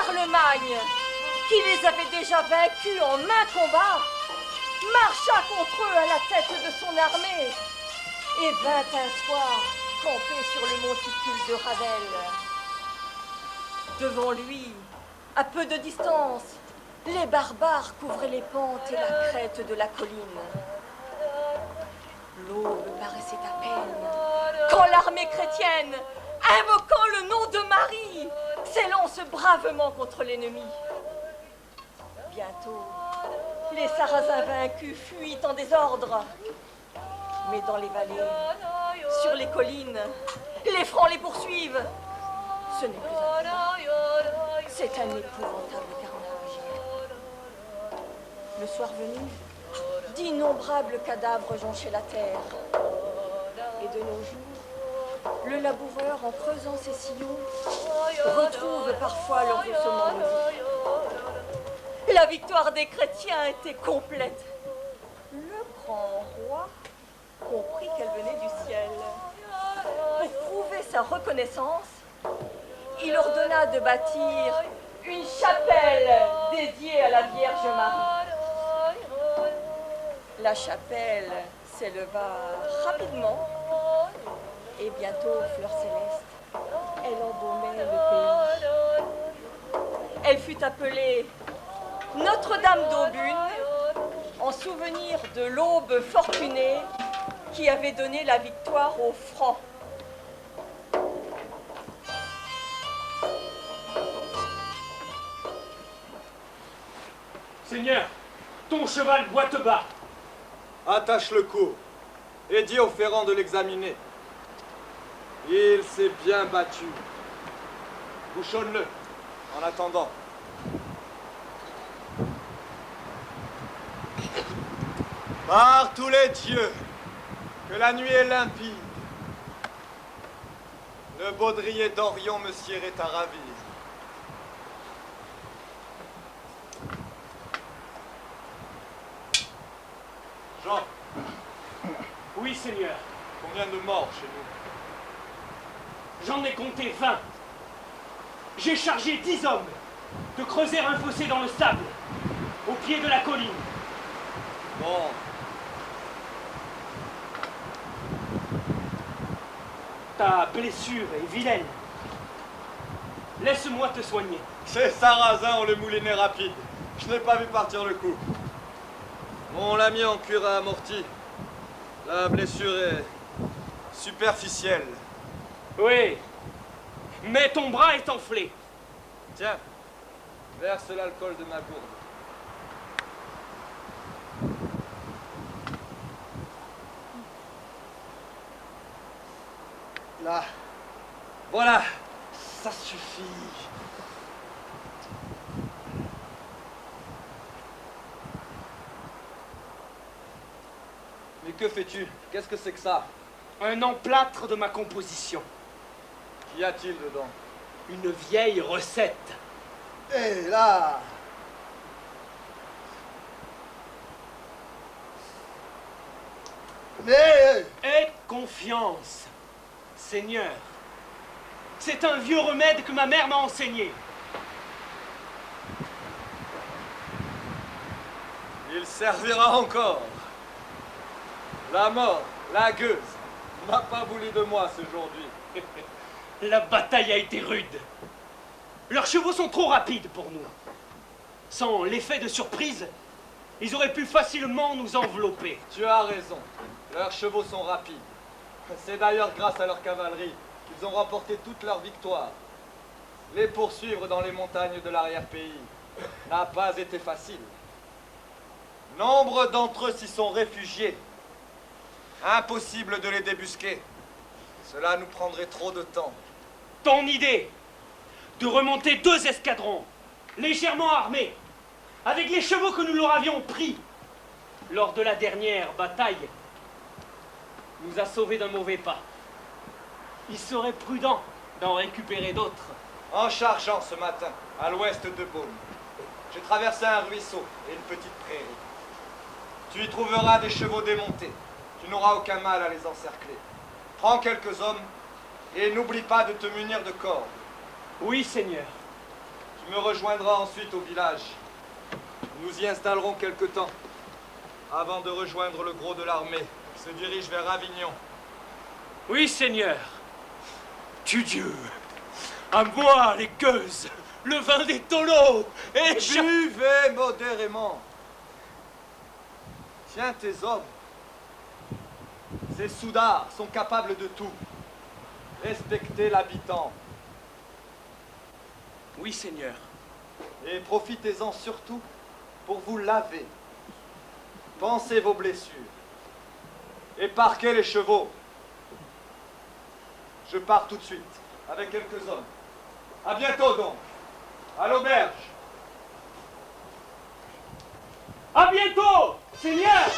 Charlemagne, qui les avait déjà vaincus en main combat, marcha contre eux à la tête de son armée et vint un soir camper sur le monticule de Ravel. Devant lui, à peu de distance, les barbares couvraient les pentes et la crête de la colline. L'aube paraissait à peine quand l'armée chrétienne, invoquant le nom de Marie, s'élance bravement contre l'ennemi. Bientôt, les Sarrasins vaincus fuient en désordre. Mais dans les vallées, sur les collines, les Francs les poursuivent. Ce n'est plus un combat. C'est un épouvantable carnage. Le soir venu, d'innombrables cadavres jonchaient la terre. Et de nos jours, le laboureur, en creusant ses sillons, retrouve parfois leur doucement maudit. La victoire des chrétiens était complète. Le grand roi comprit qu'elle venait du ciel. Pour prouver sa reconnaissance, il ordonna de bâtir une chapelle dédiée à la Vierge Marie. La chapelle s'éleva rapidement et bientôt, fleur céleste, elle embaumait le pays. Elle fut appelée Notre-Dame d'Aubune, en souvenir de l'aube fortunée qui avait donné la victoire aux Francs. Seigneur, ton cheval boite bas. Attache le cou et dis au ferrant de l'examiner. Il s'est bien battu. Bouchonne-le en attendant. Par tous les dieux, que la nuit est limpide, le baudrier d'Orion me siérait à ravir. Jean. Oui, Seigneur. Combien de morts chez nous? J'en ai compté 20. J'ai chargé 10 hommes de creuser un fossé dans le sable, au pied de la colline. Bon. Ta blessure est vilaine. Laisse-moi te soigner. Ces Sarrasins ont le moulinet rapide. Je n'ai pas vu partir le coup. On l'a mis en cuir à amorti. La blessure est superficielle. Oui, mais ton bras est enflé. Tiens, verse l'alcool de ma gourde. Là. Voilà, ça suffit. Mais que fais-tu? Qu'est-ce que c'est que ça? Un emplâtre de ma composition. Qu'y a-t-il dedans? Une vieille recette. Hé, là! Mais... Aie confiance, Seigneur. C'est un vieux remède que ma mère m'a enseigné. Il servira encore. La mort, la gueuse, n'a pas voulu de moi ce aujourd'hui. La bataille a été rude. Leurs chevaux sont trop rapides pour nous. Sans l'effet de surprise, ils auraient pu facilement nous envelopper. Tu as raison. Leurs chevaux sont rapides. C'est d'ailleurs grâce à leur cavalerie qu'ils ont remporté toute leur victoire. Les poursuivre dans les montagnes de l'arrière-pays n'a pas été facile. Nombre d'entre eux s'y sont réfugiés. Impossible de les débusquer. Cela nous prendrait trop de temps. Ton idée de remonter 2 escadrons, légèrement armés, avec les chevaux que nous leur avions pris lors de la dernière bataille, nous a sauvés d'un mauvais pas. Il serait prudent d'en récupérer d'autres. En chargeant ce matin, à l'ouest de Beaune, j'ai traversé un ruisseau et une petite prairie. Tu y trouveras des chevaux démontés. Tu n'auras aucun mal à les encercler. Prends quelques hommes et n'oublie pas de te munir de cordes. Oui, Seigneur. Tu me rejoindras ensuite au village. Nous y installerons quelque temps, avant de rejoindre le gros de l'armée, qui se dirige vers Avignon. Oui, Seigneur. Dieu. À moi, les gueuses, le vin des tonneaux, et Buvez modérément. Tiens tes hommes. Ces soudards sont capables de tout. Respectez l'habitant. Oui, Seigneur. Et profitez-en surtout pour vous laver. Pansez vos blessures. Et parquez les chevaux. Je pars tout de suite, avec quelques hommes. À bientôt donc. À l'auberge. À bientôt, Seigneur.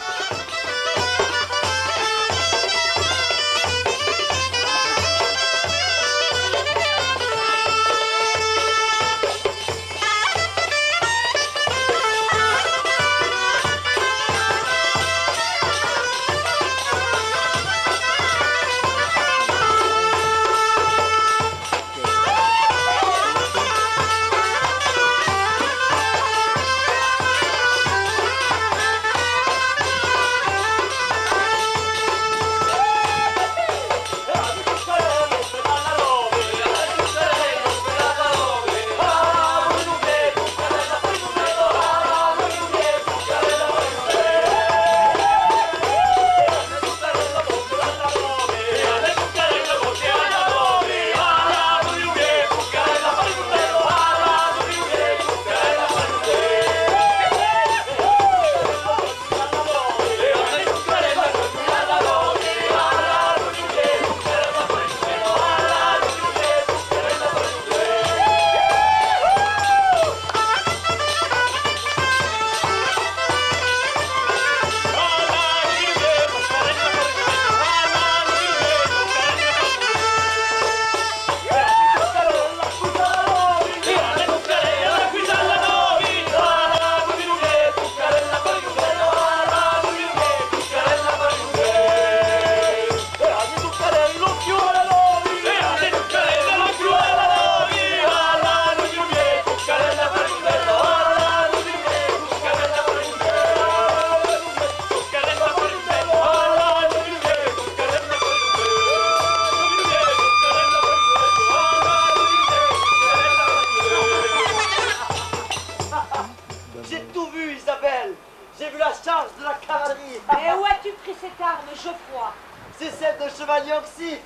J'ai tout vu, Isabelle. J'ai vu la charge de la cavalerie. Et où as-tu pris cette arme, Geoffroy? C'est celle de chevalier Oxy.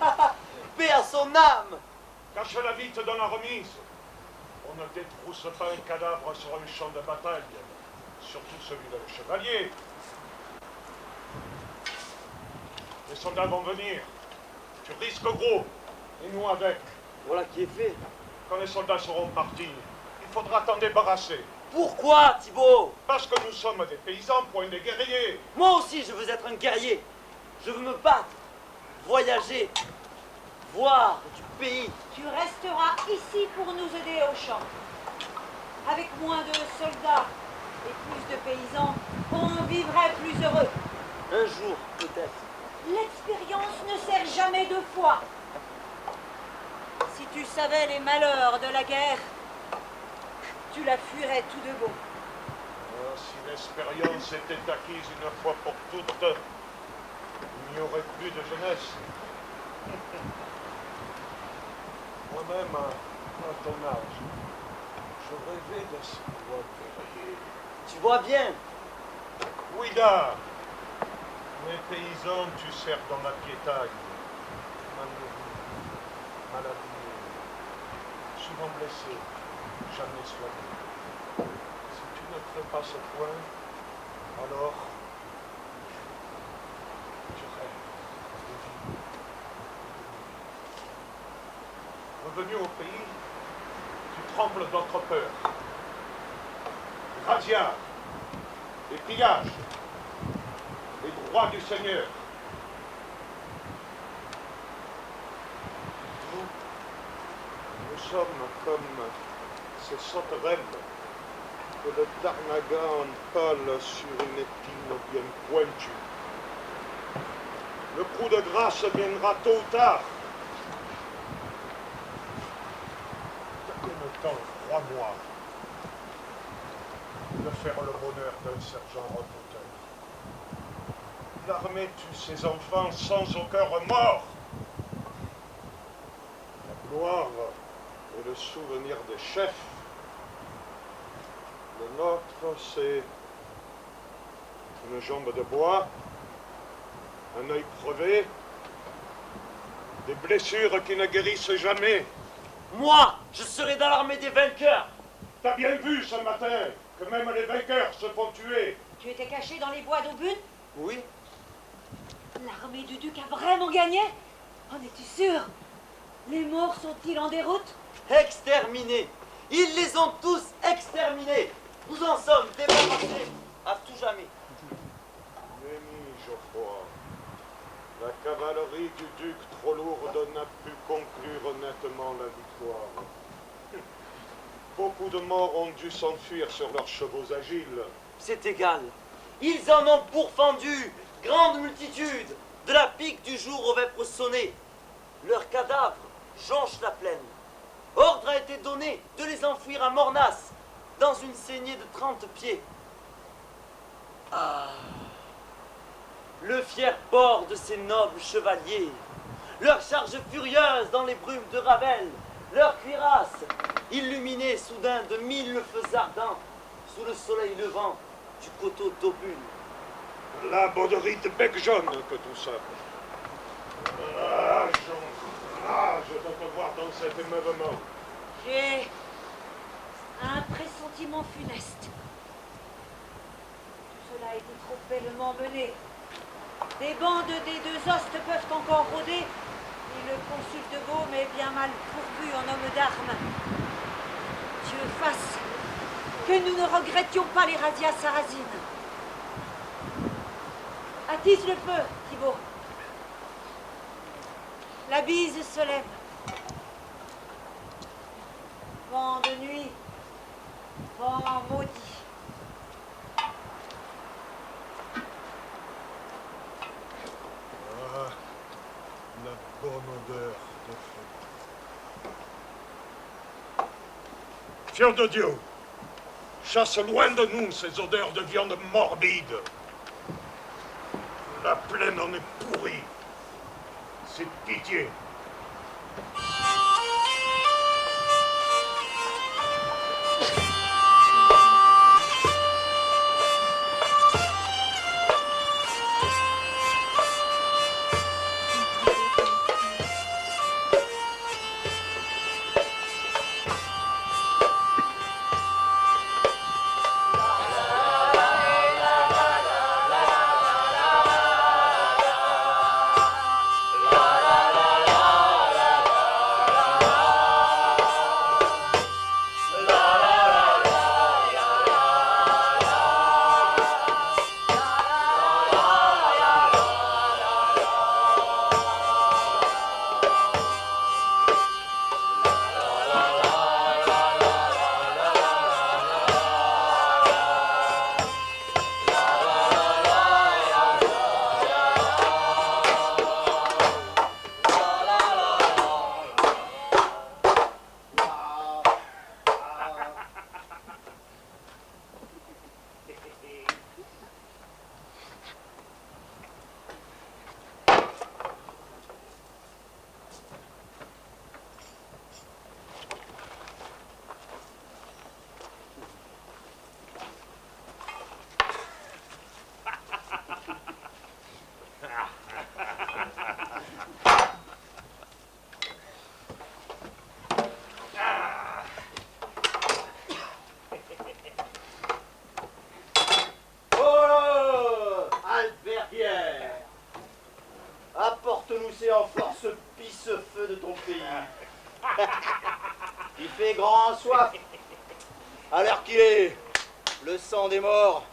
Paix à son âme. Cache-la vite dans la remise. On ne détrousse pas un cadavre sur un champ de bataille, surtout celui d'un chevalier. Les soldats vont venir. Tu risques gros, et nous avec. Voilà qui est fait. Quand les soldats seront partis, il faudra t'en débarrasser. Pourquoi, Thibaut? Parce que nous sommes des paysans, point des guerriers. Moi aussi, je veux être un guerrier. Je veux me battre, voyager, voir du pays. Tu resteras ici pour nous aider au champ. Avec moins de soldats et plus de paysans, on vivrait plus heureux. Un jour, peut-être. L'expérience ne sert jamais deux fois. Si tu savais les malheurs de la guerre, tu la fuirais tout de go. Ah, si l'expérience était acquise une fois pour toutes, il n'y aurait plus de jeunesse. Moi-même, à ton âge, je rêvais de ce pouvoir guerrier. Tu vois bien. Oui, là, mes paysans, tu sers dans la piétaille. Maladie, souvent blessé, jamais soigné. Si tu ne fais pas ce point, alors tu rêves de vie. Revenu au pays, tu trembles d'autre peur. Razzia, les pillages, les droits du Seigneur. Nous sommes comme ces sauterelles que le Tarnagan empale sur une épine bien pointue. Le coup de grâce viendra tôt ou tard. De quel temps, crois-moi, de faire le bonheur d'un sergent reporter. L'armée tue ses enfants sans aucun remords. La gloire et le souvenir des chefs. Le nôtre, c'est une jambe de bois, un œil crevé, des blessures qui ne guérissent jamais. Moi, je serai dans l'armée des vainqueurs. T'as bien vu ce matin que même les vainqueurs se font tuer. Tu étais caché dans les bois d'Aubune? Oui. L'armée du duc a vraiment gagné? En es-tu sûr? Les morts sont-ils en déroute? Exterminés. Ils les ont tous exterminés. Nous en sommes débarrassés à tout jamais. Nenni, Geoffroy. La cavalerie du duc trop lourde n'a pu conclure nettement la victoire. Beaucoup de morts ont dû s'enfuir sur leurs chevaux agiles. C'est égal. Ils en ont pourfendu. Grande multitude. De la pique du jour au vêpres sonnées. Leurs cadavres jonchent la plaine. Ordre a été donné de les enfouir à Mornas, dans une saignée de 30 pieds. Ah! Le fier port de ces nobles chevaliers, leurs charges furieuses dans les brumes de Ravel, leurs cuirasses, illuminées soudain de 1000 feux ardents, sous le soleil levant du coteau d'Aubune. La bonnerie de bec jaune que tout ça. Rage de te voir dans cet émeuvement. J'ai un pressentiment funeste. Tout cela a été trop bellement mené. Des bandes des deux hostes peuvent encore rôder, et le consul de Gaume est bien mal pourvu en hommes d'armes. Dieu fasse que nous ne regrettions pas les razzias sarrasines. Attise le feu, Thibaut. La bise se lève. Vent de nuit, vent maudit. Ah, la bonne odeur de feu. Fier de Dieu, chasse loin de nous ces odeurs de viande morbide. La plaine en est pourrie. C'est pitié. Apporte-nous ces amphores, ce pisse-feu de ton pays. Il fait grand soif. À l'heure qu'il est, le sang des morts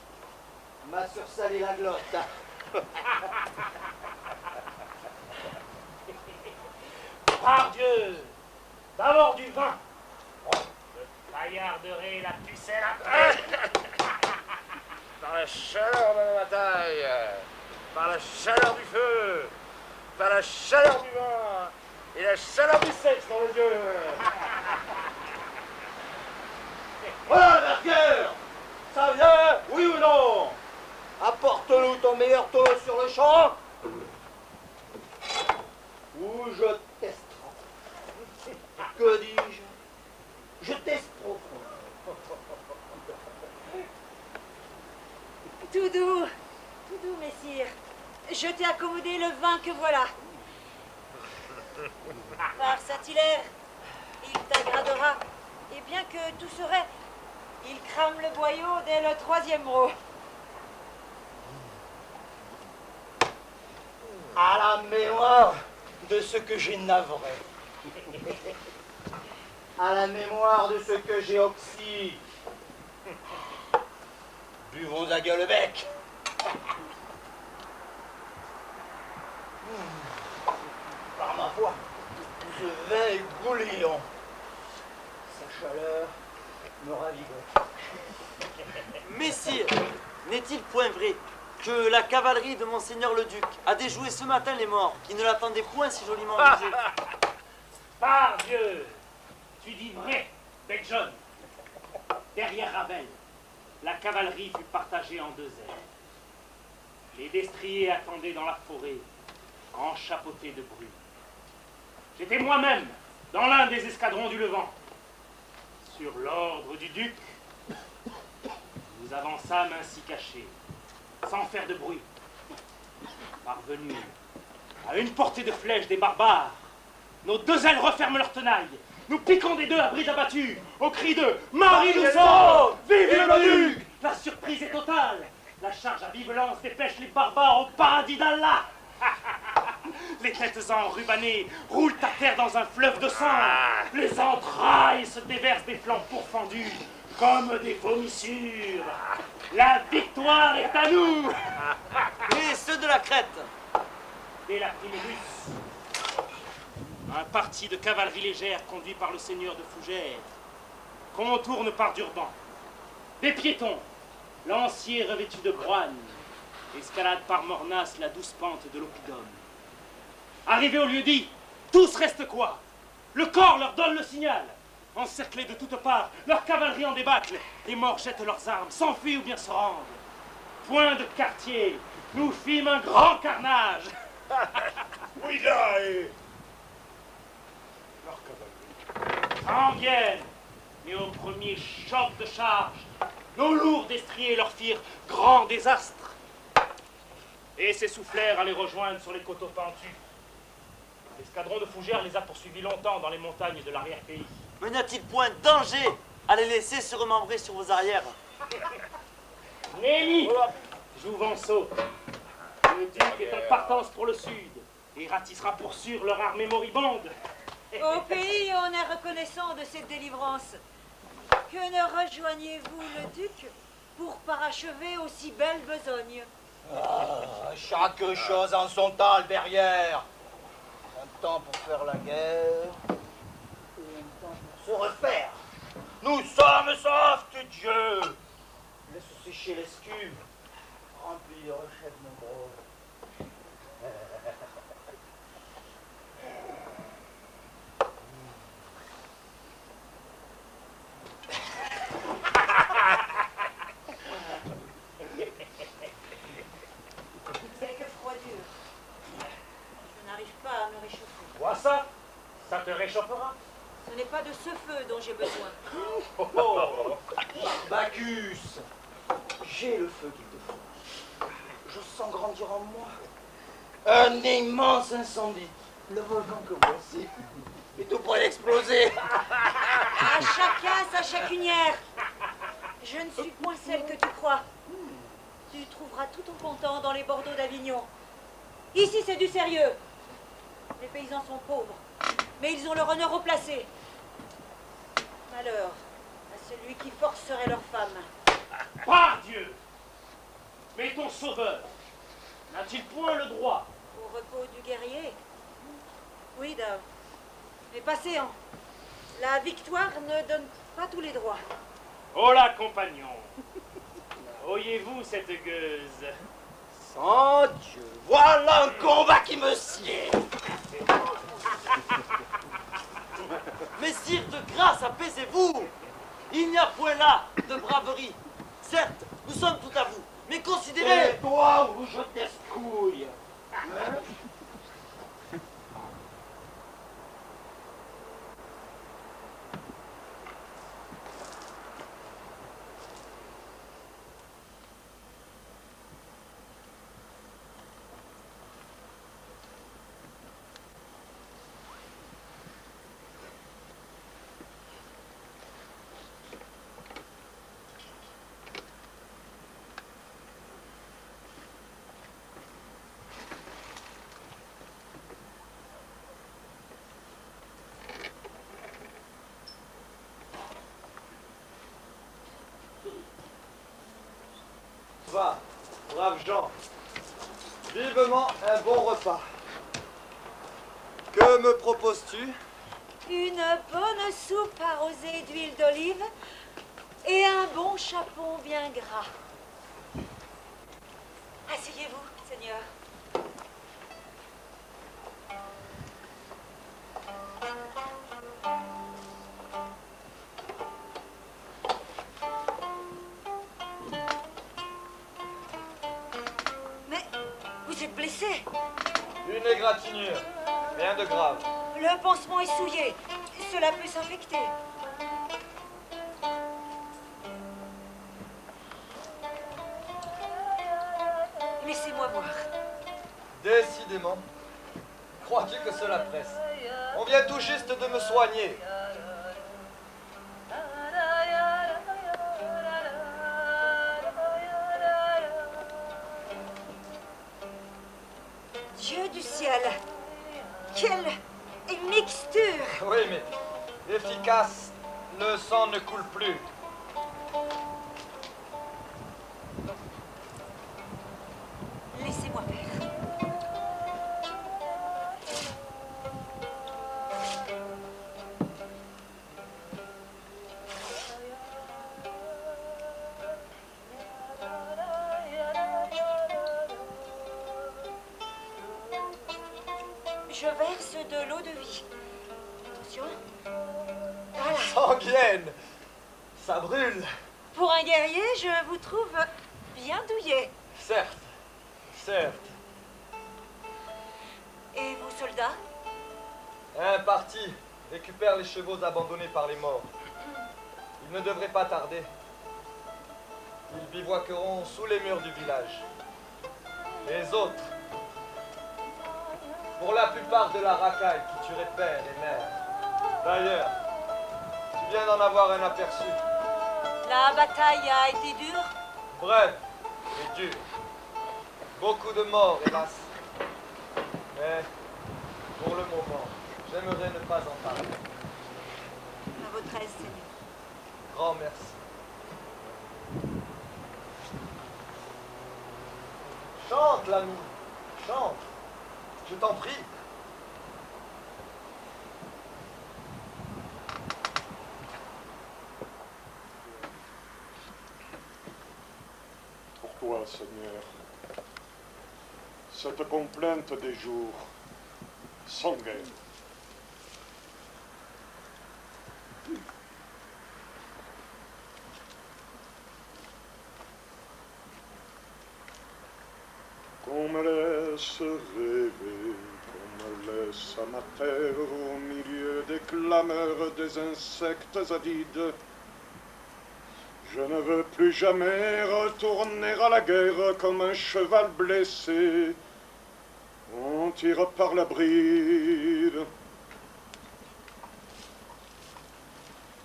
m'a sursalé la glotte. Par Dieu, d'abord du vin. Je paillarderai la pucelle après. Par la chaleur de la bataille, par la chaleur du feu, par la chaleur du vin et la chaleur du sexe dans les yeux. Voilà, Berger, ça vient ton meilleur taureau sur le champ, ou je t'estrangle. Que dis-je? Je t'estrope. Tout doux, messire. Je t'ai accommodé le vin que voilà. Par Saint-Hilaire, il t'aggradera. Et bien que tout serait, il crame le boyau dès le 3e mot. À la mémoire de ce que j'ai navré. À la mémoire de ce que j'ai oxy. Buvons à gueule bec. Par ma foi, ce vin est gouléant. Sa chaleur me ravigote. Messire, n'est-il point vrai que la cavalerie de Monseigneur le Duc a déjoué ce matin les morts, qui ne l'attendaient point si joliment amusés? Par Dieu, tu dis vrai, bec jaune. Derrière Ravel, la cavalerie fut partagée en 2 ailes. Les destriers attendaient dans la forêt, enchapeautés de bruit. J'étais moi-même dans l'un des escadrons du Levant. Sur l'ordre du duc, nous avançâmes ainsi cachés, sans faire de bruit. Parvenus à une portée de flèche des barbares, nos 2 ailes referment leur tenaille. Nous piquons des 2 à brise abattue, au cri de « Marie nous sauve! Vive le duc !» La surprise est totale. La charge à vive lance dépêche les barbares au paradis d'Allah. Les têtes enrubannées roulent à terre dans un fleuve de sang. Les entrailles se déversent des flancs pourfendus comme des vomissures. La victoire est à nous. Et ceux de la Crète? Dès la Primus, un parti de cavalerie légère conduit par le seigneur de Fougères contourne par Durban. Des piétons, lanciers revêtus de groine, escaladent par Mornas la douce pente de l'Oppidum. Arrivés au lieu dit, tous restent quoi? Le corps leur donne le signal. Encerclés de toutes parts, leur cavalerie en débâcle. Les morts jettent leurs armes, s'enfuient ou bien se rendent. Point de quartier, nous fîmes un grand carnage. Oui, là, et... En viennent, mais au premier choc de charge, nos lourds destriers leur firent grand désastre et s'essoufflèrent à les rejoindre sur les coteaux pentus. L'escadron de Fougères les a poursuivis longtemps dans les montagnes de l'arrière-pays. Mais n'y a-t-il point danger à les laisser se remembrer sur vos arrières? Nenni, Jouvenceau, le duc est en partance pour le sud et ratissera pour sûr leur armée moribonde. Au pays, on est reconnaissant de cette délivrance. Que ne rejoignez-vous le duc pour parachever aussi belle besogne? Ah, chaque chose en son temps, Albérière. Un temps pour faire la guerre, et un temps pour se refaire. Nous sommes saufs de Dieu. Laisse sécher l'escume, remplis de rochers nombreux. Quelques froidures. Je n'arrive pas à me réchauffer. Vois ça? Ça te réchauffera. Ce n'est pas de ce feu dont j'ai besoin. Oh, Bacchus, j'ai le feu qu'il te faut. Je sens grandir en moi un immense incendie. Le volcan que voici est tout près d'exploser. À chacun sa chacunière. Je ne suis point celle que tu crois. Tu trouveras tout ton content dans les Bordeaux d'Avignon. Ici, c'est du sérieux. Les paysans sont pauvres, mais ils ont leur honneur au placé. Malheur à celui qui forcerait leur femme. Par Dieu! Mais ton sauveur n'a-t-il point le droit? Au repos du guerrier? Oui, Dave. Mais patient. La victoire ne donne pas tous les droits. Hola, compagnon. Voyez-vous cette gueuse? Sans Dieu, voilà un combat qui me sied. Messire, de grâce, apaisez-vous. Il n'y a point là de braverie. Certes, nous sommes tout à vous, Mais considérez. Et toi, où je t'escouille. Va, braves gens, vivement un bon repas. Que me proposes-tu? Une bonne soupe arrosée d'huile d'olive et un bon chapon bien gras. Asseyez-vous, Seigneur. Mais vous êtes blessé. Une égratignure, rien de grave. Le pansement est souillé. Cela peut s'infecter. Laissez-moi voir. Décidément. Crois-tu que cela presse? On vient tout juste de me soigner. Dieu du ciel. Quelle mixture! Oui, mais efficace, le sang ne coule plus. Laissez-moi faire. Je verse de l'eau de vie. Attention. Voilà. Sanguienne, ça brûle. Pour un guerrier, je vous trouve bien douillet. Certes, certes. Et vous, soldats? Un parti récupère les chevaux abandonnés par les morts. Ils ne devraient pas tarder. Ils bivouaqueront sous les murs du village. Les autres, pour la plupart de la racaille qui tuerait père et mère. D'ailleurs, tu viens d'en avoir un aperçu. La bataille a été dure? Bref et dur. Beaucoup de morts, hélas. Mais, pour le moment, j'aimerais ne pas en parler. À votre aise, Seigneur. Grand merci. Chante, l'ami. Chante. Je t'en prie. Pour toi, Seigneur, cette complainte des jours sanguine. Qu'on me laisse rêver, qu'on me laisse à ma terre au milieu des clameurs des insectes avides. Je ne veux plus jamais retourner à la guerre comme un cheval blessé. On tire par la bride.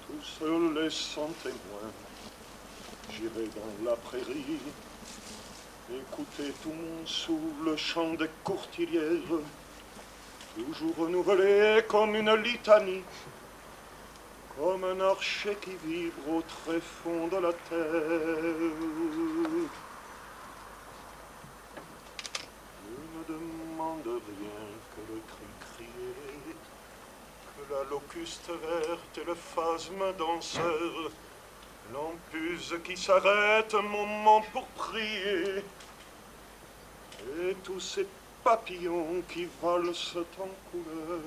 Tout seul et sans témoin, j'irai dans la prairie. Écoutez tout mon sous le chant des courtilières, toujours renouvelé comme une litanie, comme un archer qui vibre au tréfonds de la terre. Je ne demande rien que le cri crié, que la locuste verte et le phasme danseur, l'ampuse qui s'arrête un moment pour prier, et tous ces papillons qui valsent en couleur.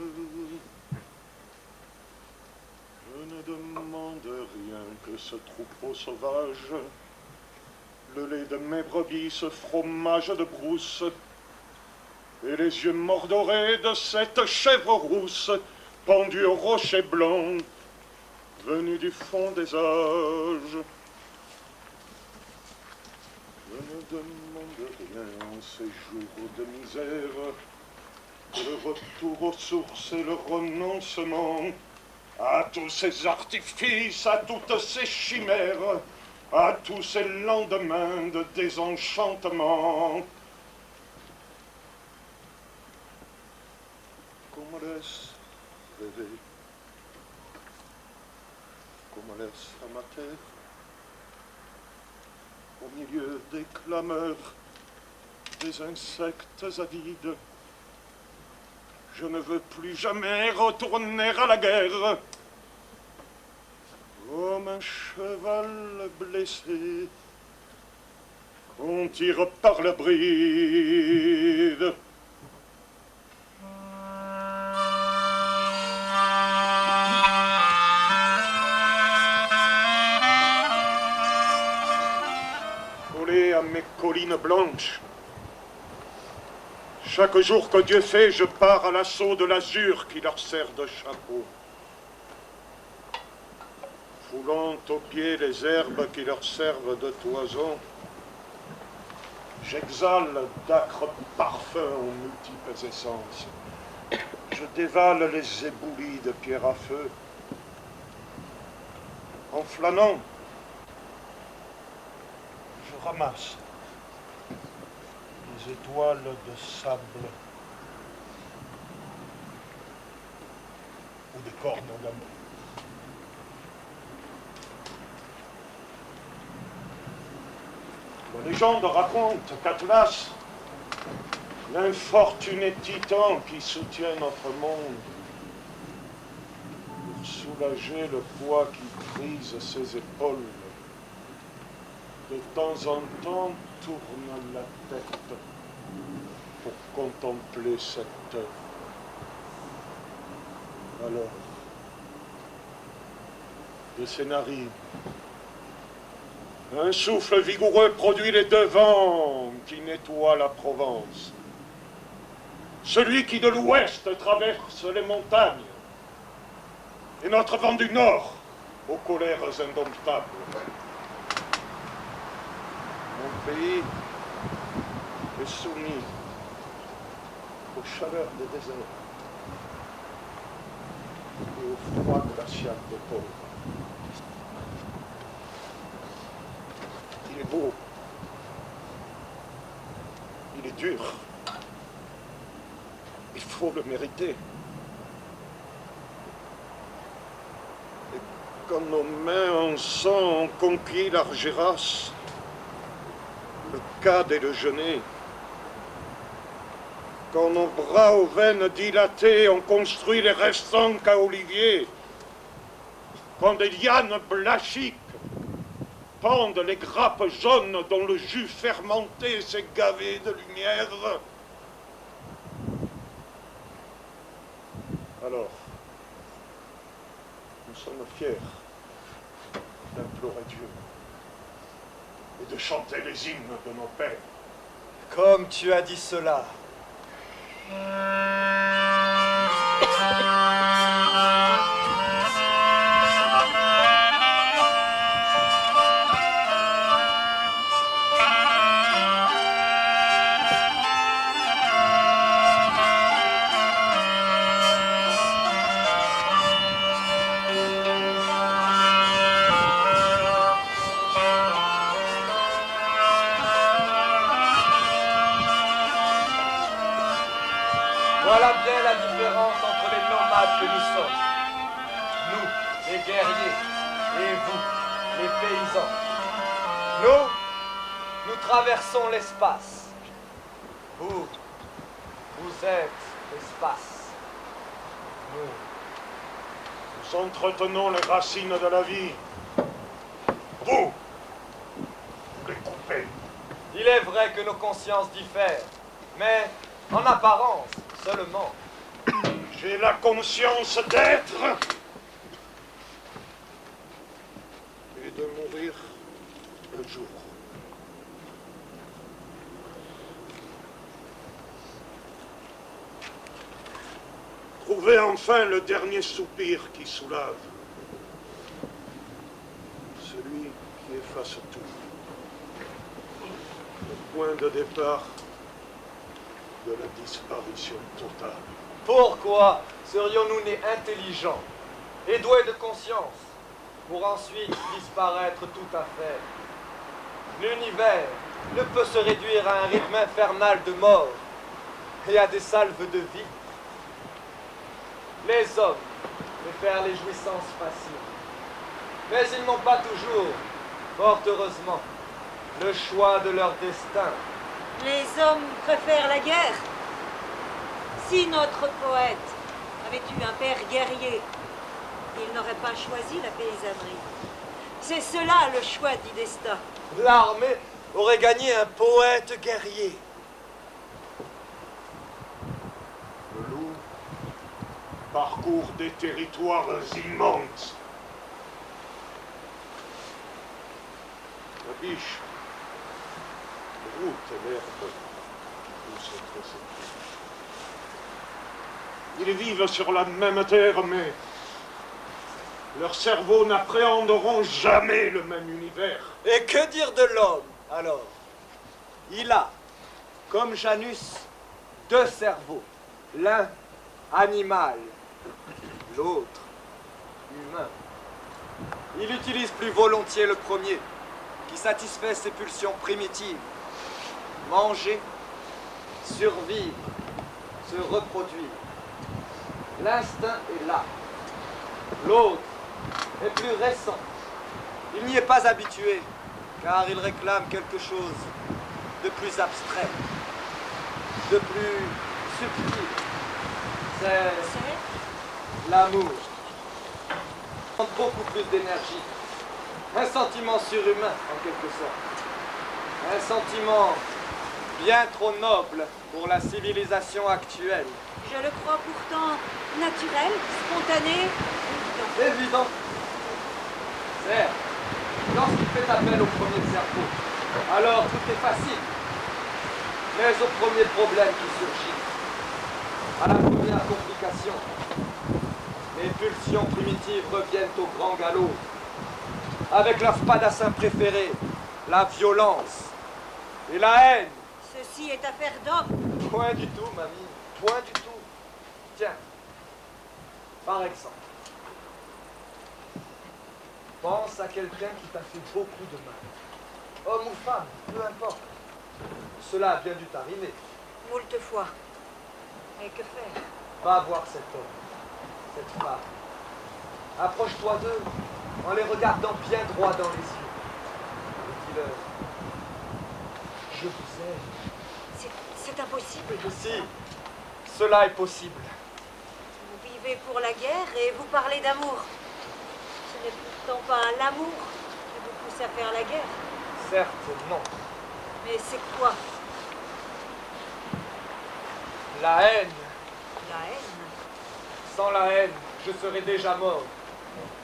Je ne demande rien que ce troupeau sauvage, le lait de mes brebis, ce fromage de brousse, et les yeux mordorés de cette chèvre rousse, pendue au rocher blanc, venue du fond des âges. Je ne demande rien en ces jours de misère, que le retour aux sources et le renoncement à tous ces artifices, à toutes ces chimères, à tous ces lendemains de désenchantement. Qu'on me laisse rêver, qu'on me laisse à ma terre, au milieu des clameurs, des insectes avides. Je ne veux plus jamais retourner à la guerre. Comme un cheval blessé qu'on tire par la bride. Collé à mes collines blanches, chaque jour que Dieu fait, je pars à l'assaut de l'azur qui leur sert de chapeau. Foulant aux pieds les herbes qui leur servent de toison, j'exhale d'âcres parfums aux multiples essences. Je dévale les éboulis de pierre à feu. En flânant, je ramasse les étoiles de sable ou des cornes d'amour. La légende raconte qu'Atlas, l'infortuné titan qui soutient notre monde, pour soulager le poids qui brise ses épaules, de temps en temps tourne la tête pour contempler cette œuvre. Alors, de ses narines, un souffle vigoureux produit les deux vents qui nettoient la Provence. Celui qui de l'ouest traverse les montagnes, et notre vent du nord aux colères indomptables. Mon pays est soumis aux chaleurs des déserts et au froid glacial des pôles. Il est beau, il est dur, il faut le mériter. Et quand nos mains en sang ont conquis l'Argyras, le Cad et le Genêt, quand nos bras aux veines dilatées ont construit les restants qu'à Olivier, quand des lianes blachiques pendent les grappes jaunes dont le jus fermenté s'est gavé de lumière, alors nous sommes fiers d'implorer Dieu et de chanter les hymnes de nos pères. Comme tu as dit cela. Voilà bien la différence entre les nomades que nous sommes. Nous, les guerriers, et vous, les paysans. Nous traversons l'espace. Vous êtes l'espace. Nous entretenons les racines de la vie. Vous les coupez. Il est vrai que nos consciences diffèrent, mais en apparence seulement. J'ai la conscience d'être et de mourir un jour. trouvé enfin le dernier soupir qui soulave. Celui qui efface tout. Le point de départ de la disparition totale. Pourquoi serions-nous nés intelligents et doués de conscience pour ensuite disparaître tout à fait? L'univers ne peut se réduire à un rythme infernal de mort et à des salves de vie. Les hommes préfèrent les jouissances faciles, mais ils n'ont pas toujours, fort heureusement, le choix de leur destin. Les hommes préfèrent la guerre. Si notre poète avait eu un père guerrier, il n'aurait pas choisi la paysannerie. C'est cela le choix d'Idesta. L'armée aurait gagné un poète guerrier. Le loup parcourt des territoires immenses. La biche route l'herbe où se tresse. Ils vivent sur la même terre, mais leurs cerveaux n'appréhenderont jamais le même univers. Et que dire de l'homme, alors? Il a, comme Janus, deux cerveaux. L'un animal, l'autre humain. Il utilise plus volontiers le premier, qui satisfait ses pulsions primitives. Manger, survivre, se reproduire. L'instinct est là. L'autre est plus récent. Il n'y est pas habitué, car il réclame quelque chose de plus abstrait, de plus subtil. C'est l'amour. Il demande beaucoup plus d'énergie. Un sentiment surhumain, en quelque sorte. Un sentiment bien trop noble pour la civilisation actuelle. Je le crois pourtant naturel, spontané, évident. Évident. Certes, lorsqu'il fait appel au premier cerveau, alors tout est facile. Mais au premier problème qui surgit, à la première complication, les pulsions primitives reviennent au grand galop, avec leur spadassin préféré, la violence et la haine. Ceci est affaire d'homme. Point du tout, mamie, point du tout. Tiens, par exemple, pense à quelqu'un qui t'a fait beaucoup de mal. Homme ou femme, peu importe. Cela a bien dû t'arriver. Moult fois. Et que faire? Va voir cet homme, cette femme. Approche-toi d'eux en les regardant bien droit dans les yeux. Et dis-leur, je vous aime. C'est impossible. Si, cela est possible. Vous vivez pour la guerre et vous parlez d'amour. Ce n'est pourtant pas l'amour qui vous pousse à faire la guerre. Certes, non. Mais c'est quoi? La haine. La haine. Sans la haine, je serais déjà mort.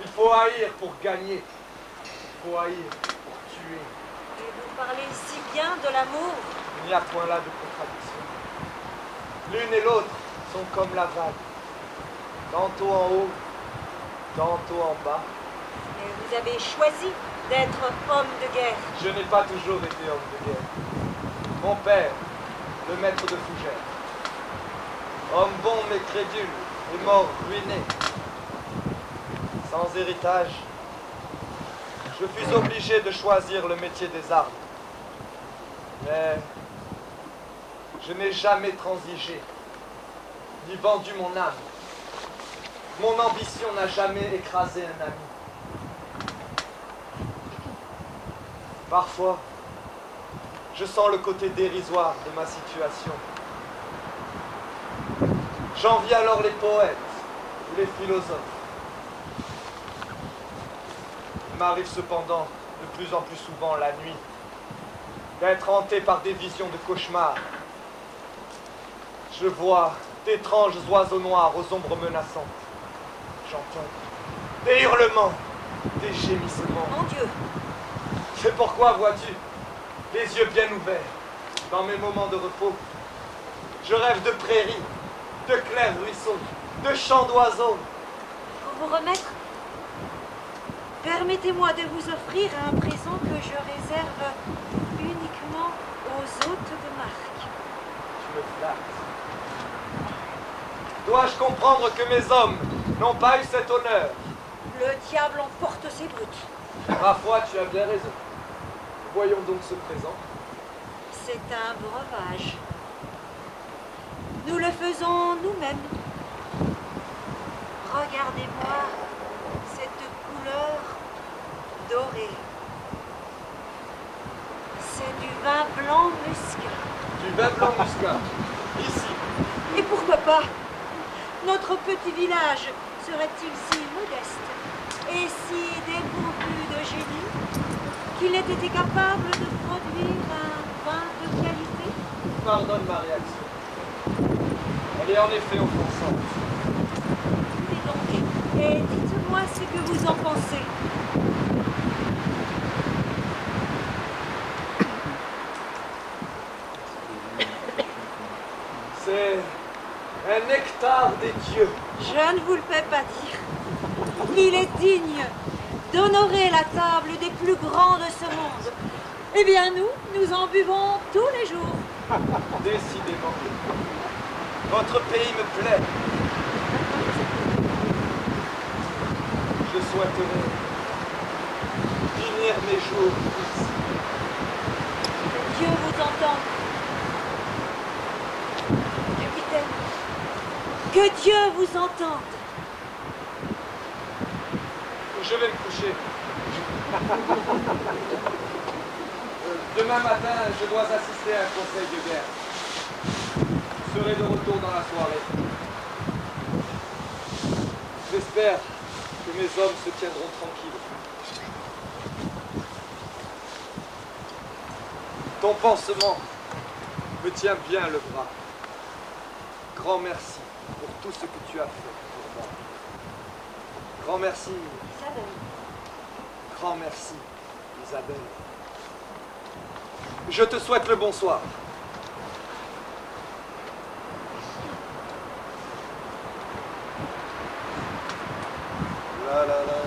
Il faut haïr pour gagner. Il faut haïr pour tuer. Et vous parlez si bien de l'amour. Il n'y a point là de contradiction. L'une et l'autre sont comme la vague. Tantôt en haut, tantôt en bas. Et vous avez choisi d'être homme de guerre. Je n'ai pas toujours été homme de guerre. Mon père, le maître de Fougères, homme bon mais crédule, est mort ruiné. Sans héritage, je fus obligé de choisir le métier des armes. Mais je n'ai jamais transigé, ni vendu mon âme. Mon ambition n'a jamais écrasé un ami. Parfois, je sens le côté dérisoire de ma situation. J'envie alors les poètes ou les philosophes. Il m'arrive cependant, de plus en plus souvent la nuit, d'être hanté par des visions de cauchemars. Je vois d'étranges oiseaux noirs aux ombres menaçantes. J'entends des hurlements, des gémissements. Mon Dieu. C'est pourquoi, vois-tu, les yeux bien ouverts, dans mes moments de repos, je rêve de prairies, de clairs ruisseaux, de chants d'oiseaux. Pour vous remettre, permettez-moi de vous offrir un présent que je réserve uniquement aux hôtes de marque. Tu me flattes. Dois-je comprendre que mes hommes n'ont pas eu cet honneur? Le diable emporte ses brutes. Ma foi, tu as bien raison. Voyons donc ce présent. C'est un breuvage. Nous le faisons nous-mêmes. Regardez-moi cette couleur dorée. C'est du vin blanc muscat. Du vin blanc muscat. Ici. Et pourquoi pas? Notre petit village serait-il si modeste et si dépourvu de génie qu'il ait été capable de produire un vin de qualité? Pardonne ma réaction. Elle est en effet offensante. Venez donc et dites-moi ce que vous en pensez. C'est un nectar des dieux. Je ne vous le fais pas dire. Il est digne d'honorer la table des plus grands de ce monde. Eh bien nous en buvons tous les jours. Décidément. Votre pays me plaît. Je souhaiterais finir mes jours ici. Que Dieu vous entende. Capitaine, que Dieu vous entende. Je vais me coucher. Demain matin, je dois assister à un conseil de guerre. Je serai de retour dans la soirée. J'espère que mes hommes se tiendront tranquilles. Ton pansement me tient bien le bras. Grand merci pour tout ce que tu as fait pour moi. Grand merci, Isabelle. grand merci, Isabelle. Je te souhaite le bonsoir. La, la, la, la.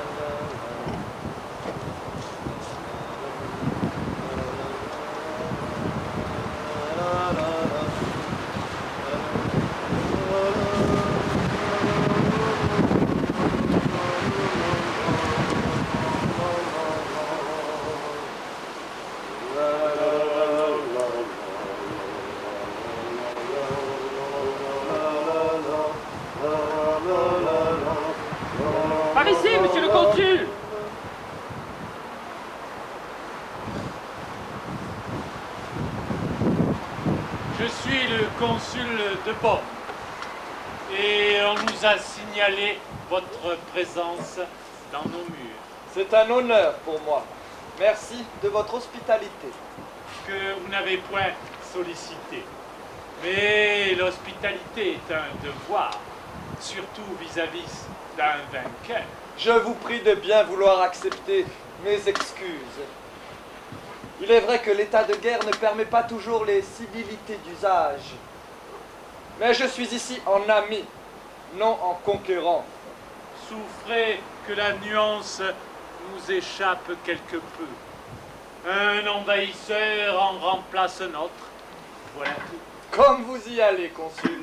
Par ici, monsieur le consul! Je suis le consul de Bonn et on nous a signalé votre présence dans nos murs. C'est un honneur pour moi. Merci de votre hospitalité. Que vous n'avez point sollicité. Mais l'hospitalité est un devoir, surtout vis-à-vis d'un vainqueur. Je vous prie de bien vouloir accepter mes excuses. Il est vrai que l'état de guerre ne permet pas toujours les civilités d'usage. Mais je suis ici en ami, non en conquérant. Souffrez que la nuance nous échappe quelque peu. Un envahisseur en remplace un autre. Voilà tout. Comme vous y allez, consul.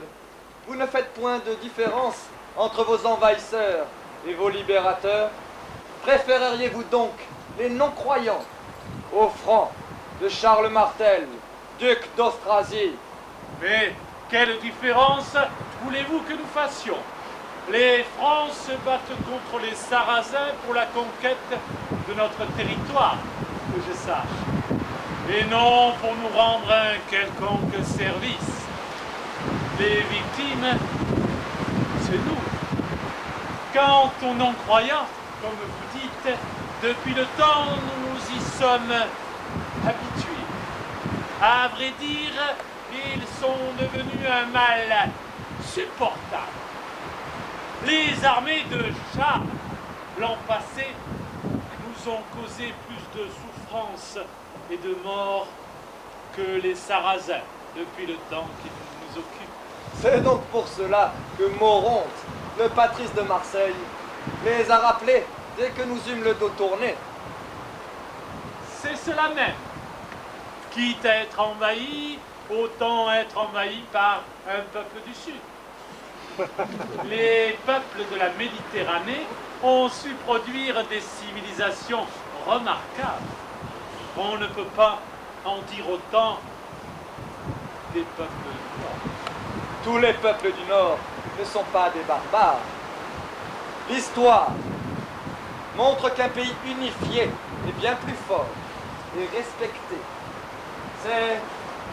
Vous ne faites point de différence entre vos envahisseurs et vos libérateurs. Préféreriez-vous donc les non-croyants aux francs de Charles Martel, duc d'Austrasie? Mais quelle différence voulez-vous que nous fassions? Les Francs se battent contre les Sarrasins pour la conquête de notre territoire, que je sache, et non pour nous rendre un quelconque service. Les victimes, c'est nous. Quant aux non-croyants, comme vous dites, depuis le temps où nous y sommes habitués. À vrai dire, ils sont devenus un mal supportable. Les armées de Charles, l'an passé, nous ont causé plus de souffrances et de morts que les Sarrasins depuis le temps qu'ils nous occupent. C'est donc pour cela que Moronte le patrice de Marseille les a rappelés dès que nous eûmes le dos tourné. C'est cela même. Quitte à être envahi, autant être envahi par un peuple du Sud. Les peuples de la Méditerranée ont su produire des civilisations remarquables. On ne peut pas en dire autant des peuples du Nord. Tous les peuples du Nord ne sont pas des barbares. L'histoire montre qu'un pays unifié est bien plus fort et respecté. C'est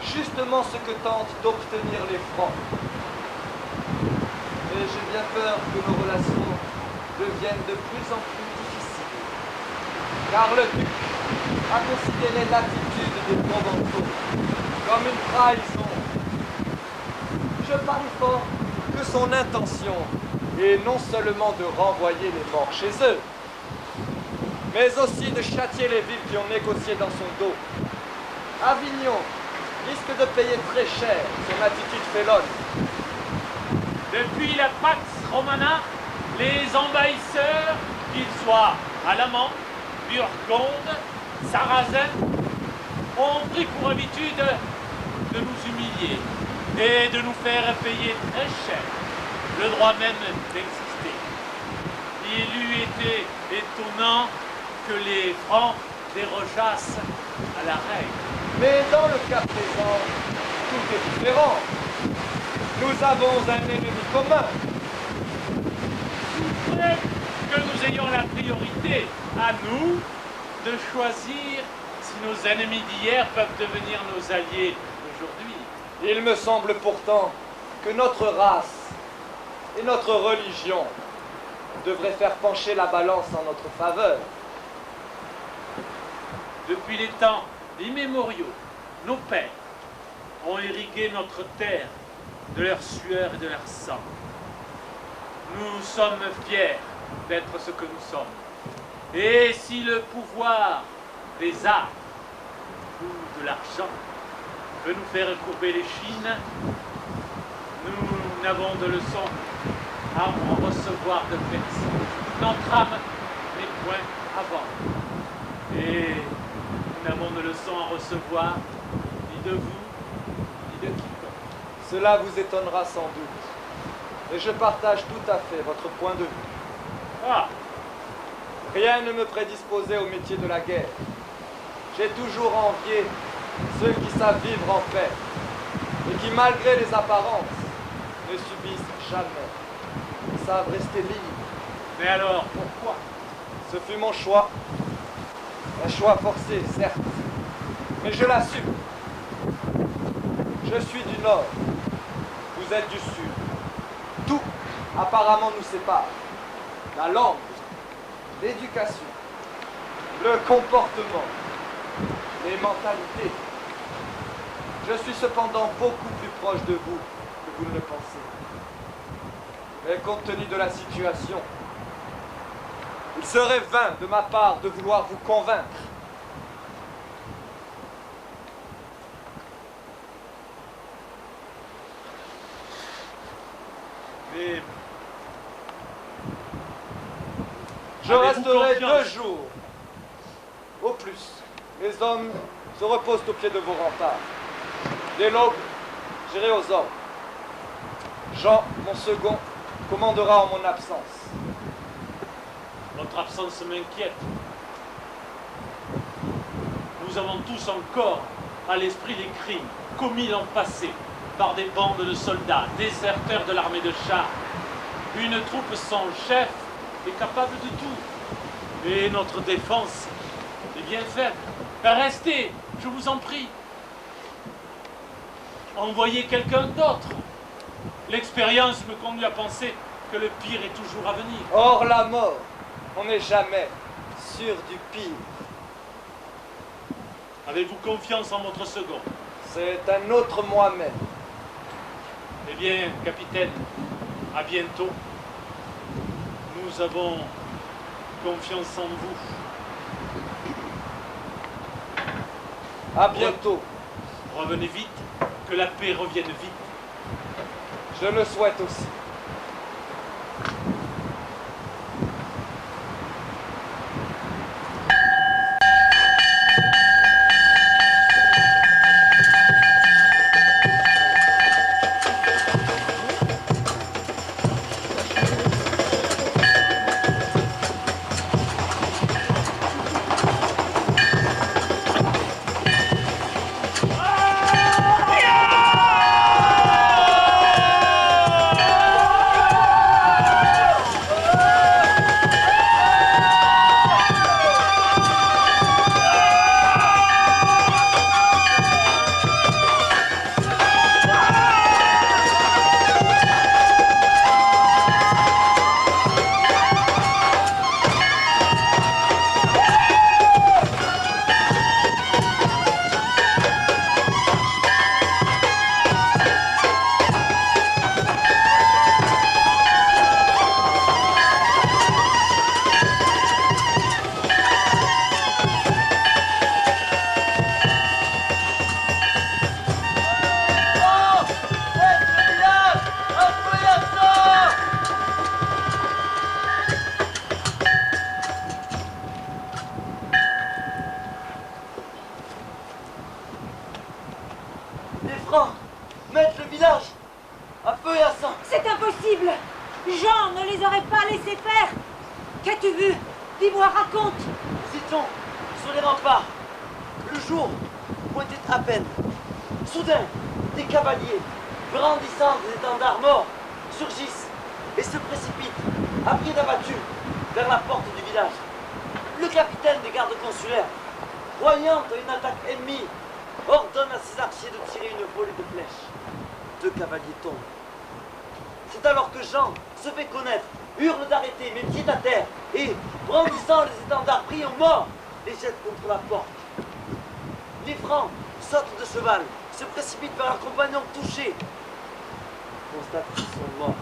justement ce que tentent d'obtenir les Francs. Et j'ai bien peur que nos relations deviennent de plus en plus difficiles. Car le duc a considéré l'attitude des Provençaux comme une trahison. Je parie fort que son intention est non seulement de renvoyer les morts chez eux, mais aussi de châtier les villes qui ont négocié dans son dos. Avignon risque de payer très cher son attitude félonne. Depuis la Pax Romana, les envahisseurs, qu'ils soient alamans, burgondes, sarrasins, ont pris pour habitude de nous humilier et de nous faire payer très cher le droit même d'exister. Il eût été étonnant que les Francs dérogeassent à la règle. Mais dans le cas présent, tout est différent. Nous avons un ennemi commun. Il faudrait que nous ayons la priorité, à nous, de choisir si nos ennemis d'hier peuvent devenir nos alliés aujourd'hui. Il me semble pourtant que notre race et notre religion devraient faire pencher la balance en notre faveur. Depuis les temps immémoriaux, nos pères ont irrigué notre terre de leur sueur et de leur sang. Nous sommes fiers d'être ce que nous sommes. Et si le pouvoir des arts ou de l'argent peut nous faire courber les chines, nous n'avons de leçon à en recevoir de personne. Notre âme n'est point avant. Et nous n'avons de leçon à recevoir ni de vous, ni de quiconque. Cela vous étonnera sans doute. Et je partage tout à fait votre point de vue. Ah, Rien ne me prédisposait au métier de la guerre. J'ai toujours envié ceux qui savent vivre en paix et qui, malgré les apparences, ne subissent jamais. Ils savent rester libres. mais alors pourquoi? Ce fut mon choix. Un choix forcé, certes, mais je l'assume. Je suis du Nord, vous êtes du Sud. Tout, apparemment, nous sépare. La langue, l'éducation, le comportement, les mentalités. Je suis cependant beaucoup plus proche de vous que vous ne le pensez. Mais compte tenu de la situation, il serait vain de ma part de vouloir vous convaincre. Mais Je avez-vous resterai confiance? 2 jours, au plus. Les hommes se reposent au pied de vos remparts. Dès l'aube, j'irai aux ordres. Jean, mon second, commandera en mon absence. Votre absence m'inquiète. Nous avons tous encore à l'esprit les crimes commis l'an passé par des bandes de soldats, déserteurs de l'armée de chars. Une troupe sans chef est capable de tout. Et notre défense est bien faible. Restez, je vous en prie. Envoyez quelqu'un d'autre. L'expérience me conduit à penser que le pire est toujours à venir. Hors la mort, on n'est jamais sûr du pire. Avez-vous confiance en votre second? C'est un autre moi-même. Eh bien, capitaine, à bientôt. Nous avons confiance en vous. À bientôt. Revenez vite, que la paix revienne vite. Je le souhaite aussi. Francs mettent le village à feu et à sang. C'est impossible. Jean ne les aurait pas laissés faire. Qu'as-tu vu? Dis-moi, raconte. Nous étions sur les remparts. Le jour pointait à peine. Soudain, des cavaliers, brandissant des étendards morts, surgissent et se précipitent, à pied d'abattu, vers la porte du village. Le capitaine des gardes consulaires, voyant une attaque ennemie, ordonne à ses archers de tirer une volée de flèches. 2 cavaliers tombent. C'est alors que Jean se fait connaître, hurle d'arrêter, met pied à terre, et, brandissant les étendards pris aux morts, les jette contre la porte. Les Francs sautent de cheval, se précipitent vers leurs compagnons touchés. Constatent qu'ils sont morts.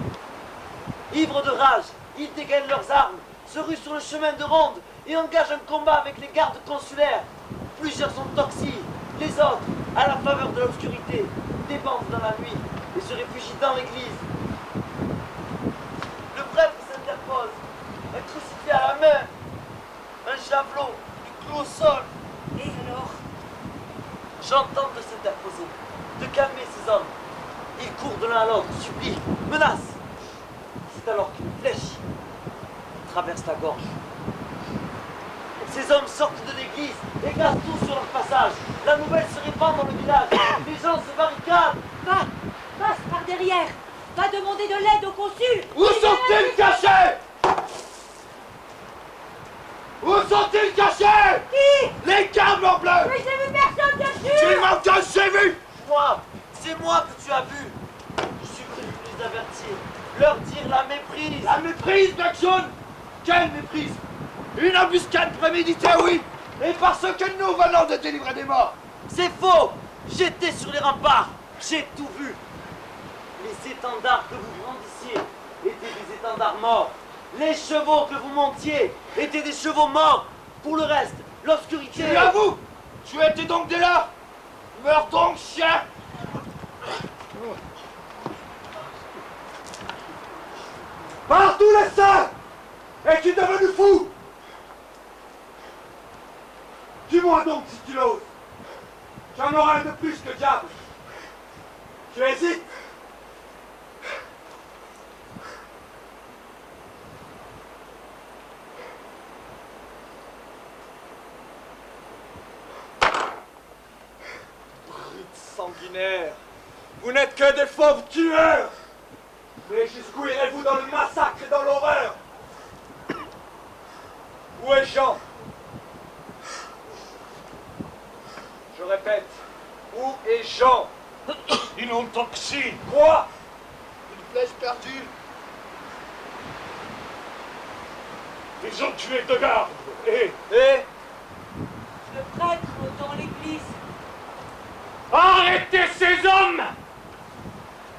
Ivres de rage, ils dégainent leurs armes, se ruent sur le chemin de ronde et engagent un combat avec les gardes consulaires. Plusieurs sont toxis, les autres, à la faveur de l'obscurité, débandent dans la nuit et se réfugient dans l'église. Le prêtre s'interpose, un crucifix à la main, un javelot, du clou au sol. Et alors? Jean tente de s'interposer, de calmer ces hommes. Ils courent de l'un à l'autre, supplient, menacent. C'est alors qu'une flèche traverse la gorge. Ces hommes sortent de l'église, écrasent tout sur leur passage. La nouvelle se répand dans le village. Les gens se barricadent. Va, passe par derrière. Va demander de l'aide au consul. Où sont-ils cachés? Où sont-ils cachés? Qui? Les câbles bleus! Mais j'ai vu personne, bien Tu sûr. m'as que j'ai vu! Moi, c'est moi que tu as vu. Je suis venu les avertir, leur dire la méprise. La méprise, Black John! Quelle méprise! Une embuscade préméditée, oui! Et parce que nous venons de délivrer des morts! C'est faux. J'étais sur les remparts. J'ai tout vu. Les étendards que vous brandissiez étaient des étendards morts. Les chevaux que vous montiez étaient des chevaux morts. Pour le reste, l'obscurité... Tu l'avoues! Tu étais donc des leurs! Meurs donc, chien! Par tous les saints! Es-tu devenu fou? Dis-moi donc si tu l'oses. J'en aurai un de plus que diable. Tu hésites? Sanguinaire, vous n'êtes que des fauves tueurs. Mais jusqu'où irez-vous dans le massacre et dans l'horreur? Où est Jean? Je répète, où est Jean? Ils l'ont toxé. Quoi? Une flèche perdue. Ils ont tué 2 gardes. Et Le prêtre dans l'église. Arrêtez ces hommes!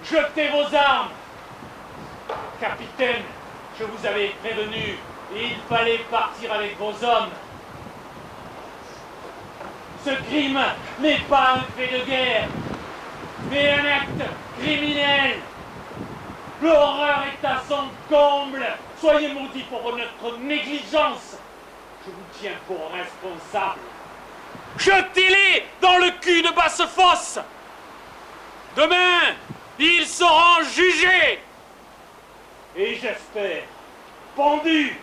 Jetez vos armes! Capitaine, je vous avais prévenu, il fallait partir avec vos hommes. Ce crime n'est pas un fait de guerre, mais un acte criminel. L'horreur est à son comble. Soyez maudits pour notre négligence. Je vous tiens pour responsable. Jetez-les dans le cul de Basse-Fosse. Demain, ils seront jugés. Et j'espère, pendus.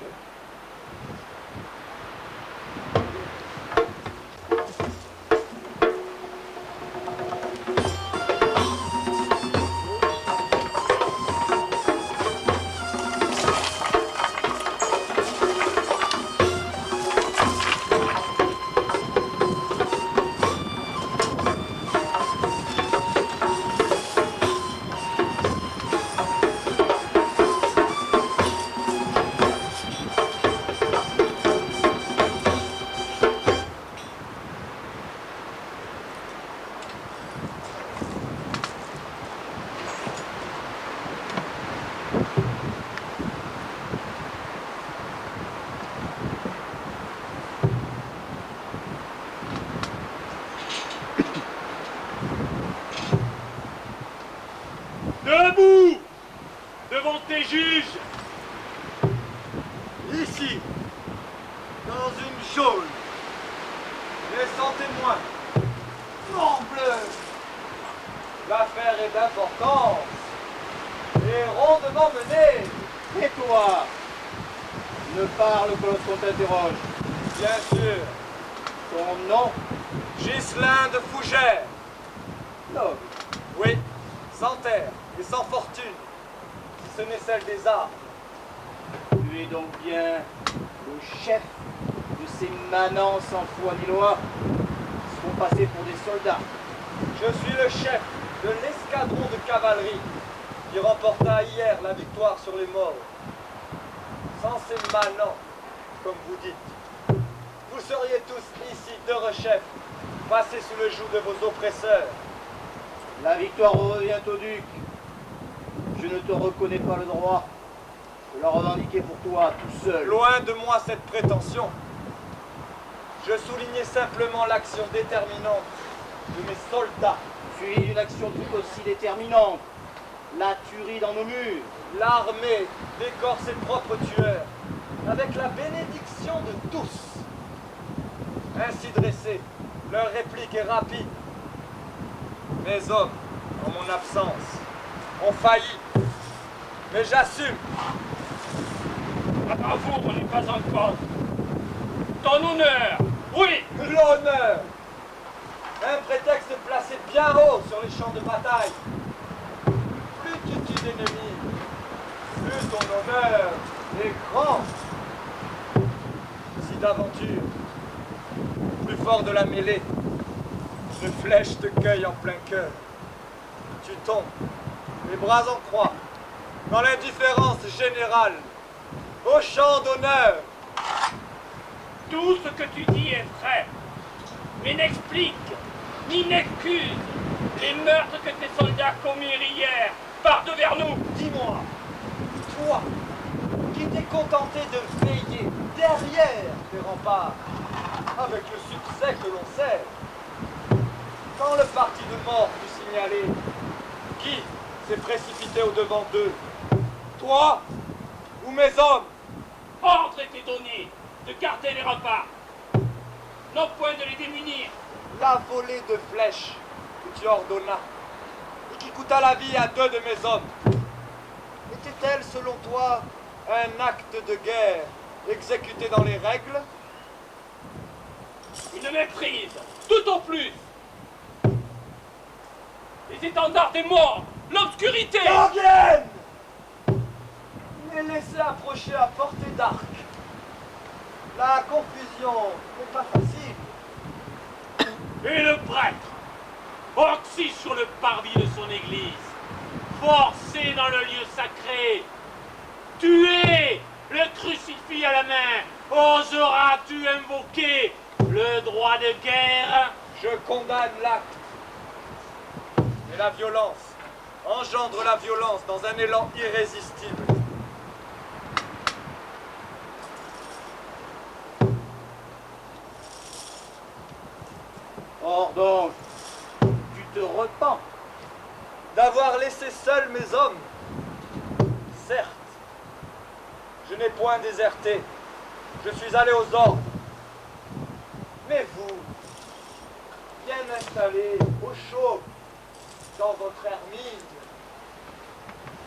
Debout devant tes juges. Ici, dans une geôle, les sans témoins. non bleu! L'affaire est d'importance et rondement menée. Et toi, ne parle que lorsqu'on t'interroge. Bien sûr, Ton nom, Ghislain de Fougères. noble. Oui, sans terre et sans fortune, si ce n'est celle des arts. Tu es donc bien le chef de ces manants sans foi ni loi qui se font passer pour des soldats. Je suis le chef de l'escadron de cavalerie qui remporta hier la victoire sur les morts. Sans ces manants, comme vous dites, vous seriez tous ici d'heureux-chefs, passés sous le joug de vos oppresseurs. La victoire revient au duc. Je ne te reconnais pas le droit de la revendiquer pour toi tout seul. Loin de moi cette prétention. Je soulignais simplement l'action déterminante de mes soldats. Suivi d'une action tout aussi déterminante, la tuerie dans nos murs. L'armée décore ses propres tueurs, avec la bénédiction de tous. Ainsi dressés, leur réplique est rapide. Mes hommes, en mon absence, ont failli. Mais j'assume. À bravoure n'est pas en cause. Ton honneur, oui. L'honneur. Un prétexte placé bien haut sur les champs de bataille. Plus tu tues d'ennemis, plus ton honneur est grand. Si d'aventure, plus fort de la mêlée, une flèche te cueille en plein cœur, tu tombes, les bras en croix, dans l'indifférence générale, au champ d'honneur. Tout ce que tu dis est vrai, mais n'explique ni n'excuse les meurtres que tes soldats commirent hier par devers nous. Dis-moi, toi, qui t'es contenté de veiller derrière tes remparts, avec le succès que l'on sait, quand le parti de mort fut signalé, qui s'est précipité au-devant d'eux? Toi ou mes hommes? Ordre était donné de garder les remparts, non point de les démunir. La volée de flèches que tu ordonnas, et qui coûta la vie à 2 de mes hommes, était-elle, selon toi, un acte de guerre exécuté dans les règles? Une méprise, tout au plus. Les étendards des morts, l'obscurité. Gardienne! Les laisser approcher à portée d'arc. La confusion n'est pas facile. Et le prêtre, oxy sur le parvis de son église, forcé dans le lieu sacré, tué, le crucifix à la main, oseras-tu invoquer le droit de guerre? Je condamne l'acte. Mais la violence engendre la violence dans un élan irrésistible. Or donc, tu te repens. D'avoir laissé seuls mes hommes. Certes, je n'ai point déserté. Je suis allé aux ordres. Mais vous, bien installés, au chaud, dans votre hermine,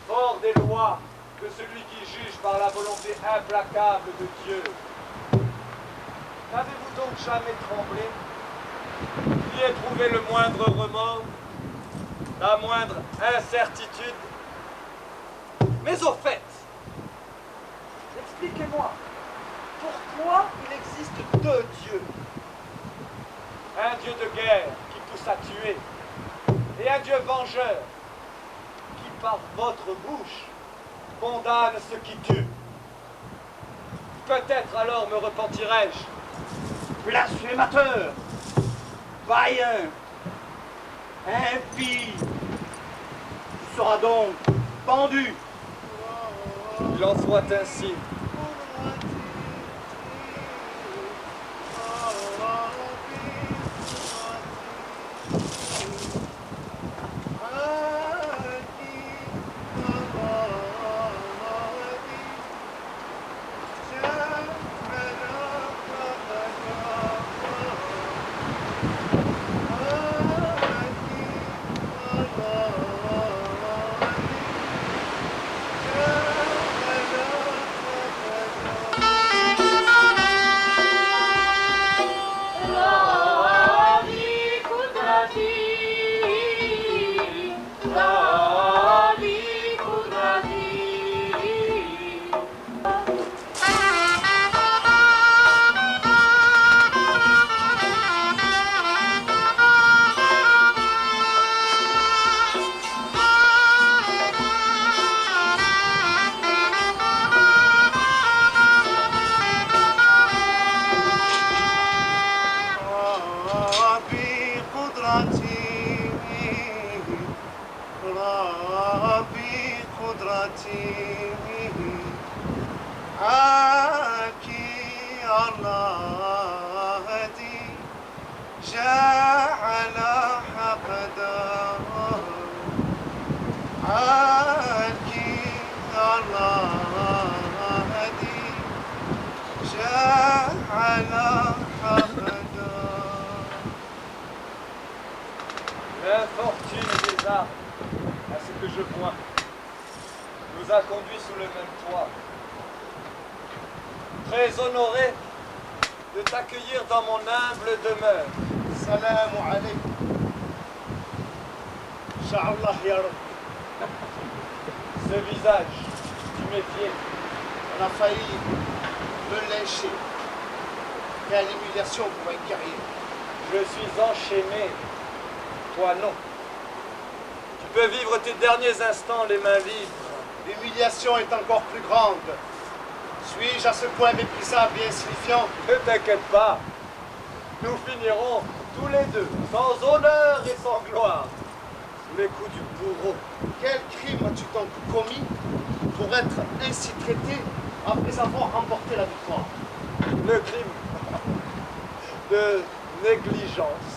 fort des lois de celui qui juge par la volonté implacable de Dieu, n'avez-vous donc jamais tremblé, ni éprouvé le moindre remords, la moindre incertitude? Mais au fait, expliquez-moi, pourquoi il existe 2 dieux? Un dieu de guerre qui pousse à tuer, et un dieu vengeur qui, par votre bouche, condamne ceux qui tuent. Peut-être alors me repentirai-je. Blasphémateur, païen, impie, tu seras donc pendu. Il en soit ainsi. L'infortune des armes, à ce que je vois, nous a conduits sous le même toit. Très honoré de t'accueillir dans mon humble demeure. Salam alaikum. Inch'Allah ya Rabbi. Ce visage, tu méfiais. On a failli me lyncher. Quelle humiliation pour une carrière. Je suis enchaîné. Toi non. Tu peux vivre tes derniers instants les mains libres. L'humiliation est encore plus grande. Suis-je à ce point méprisable et insignifiant? Ne t'inquiète pas. Nous finirons tous les deux, sans honneur et sans gloire, sous les coups du bourreau. Quel crime as-tu donc commis pour être ainsi traité après avoir remporté la victoire? Le crime de négligence.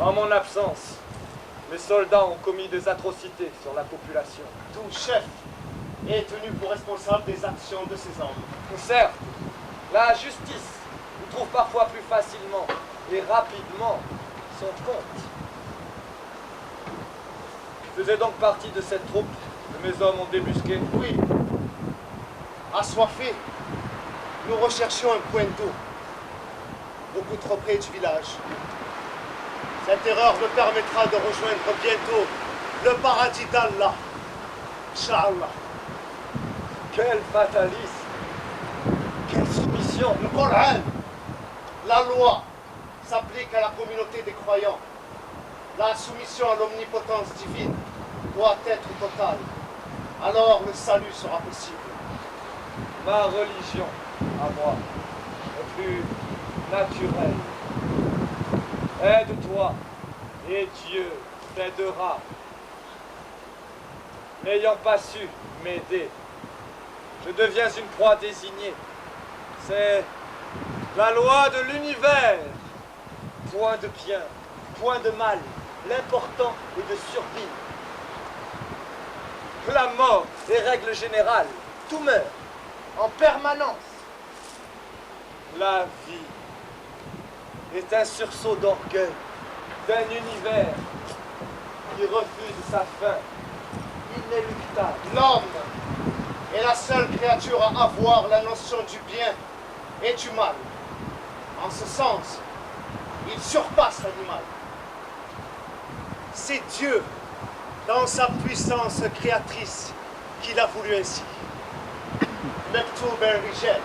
En mon absence, mes soldats ont commis des atrocités sur la population. Tout chef est tenu pour responsable des actions de ses hommes. Certes, la justice nous trouve parfois plus facilement et rapidement son compte. Tu faisais donc partie de cette troupe que mes hommes ont débusquée? Oui. Assoiffés, nous recherchions un point d'eau, beaucoup trop près du village. Cette erreur me permettra de rejoindre bientôt le paradis d'Allah. Inch'Allah. Quel fatalisme! Quelle soumission! Le Coran, la loi, s'applique à la communauté des croyants. La soumission à l'omnipotence divine doit être totale. Alors le salut sera possible. Ma religion, à moi, est plus naturelle. Aide-toi, et Dieu t'aidera. N'ayant pas su m'aider, je deviens une proie désignée. C'est la loi de l'univers. Point de bien, point de mal, l'important est de survivre. La mort est règle générale, tout meurt, en permanence. La vie est un sursaut d'orgueil d'un univers qui refuse sa fin inéluctable. L'homme est la seule créature à avoir la notion du bien et du mal. En ce sens, il surpasse l'animal. C'est Dieu, dans sa puissance créatrice, qui l'a voulu ainsi. Mektoub el-Rijal,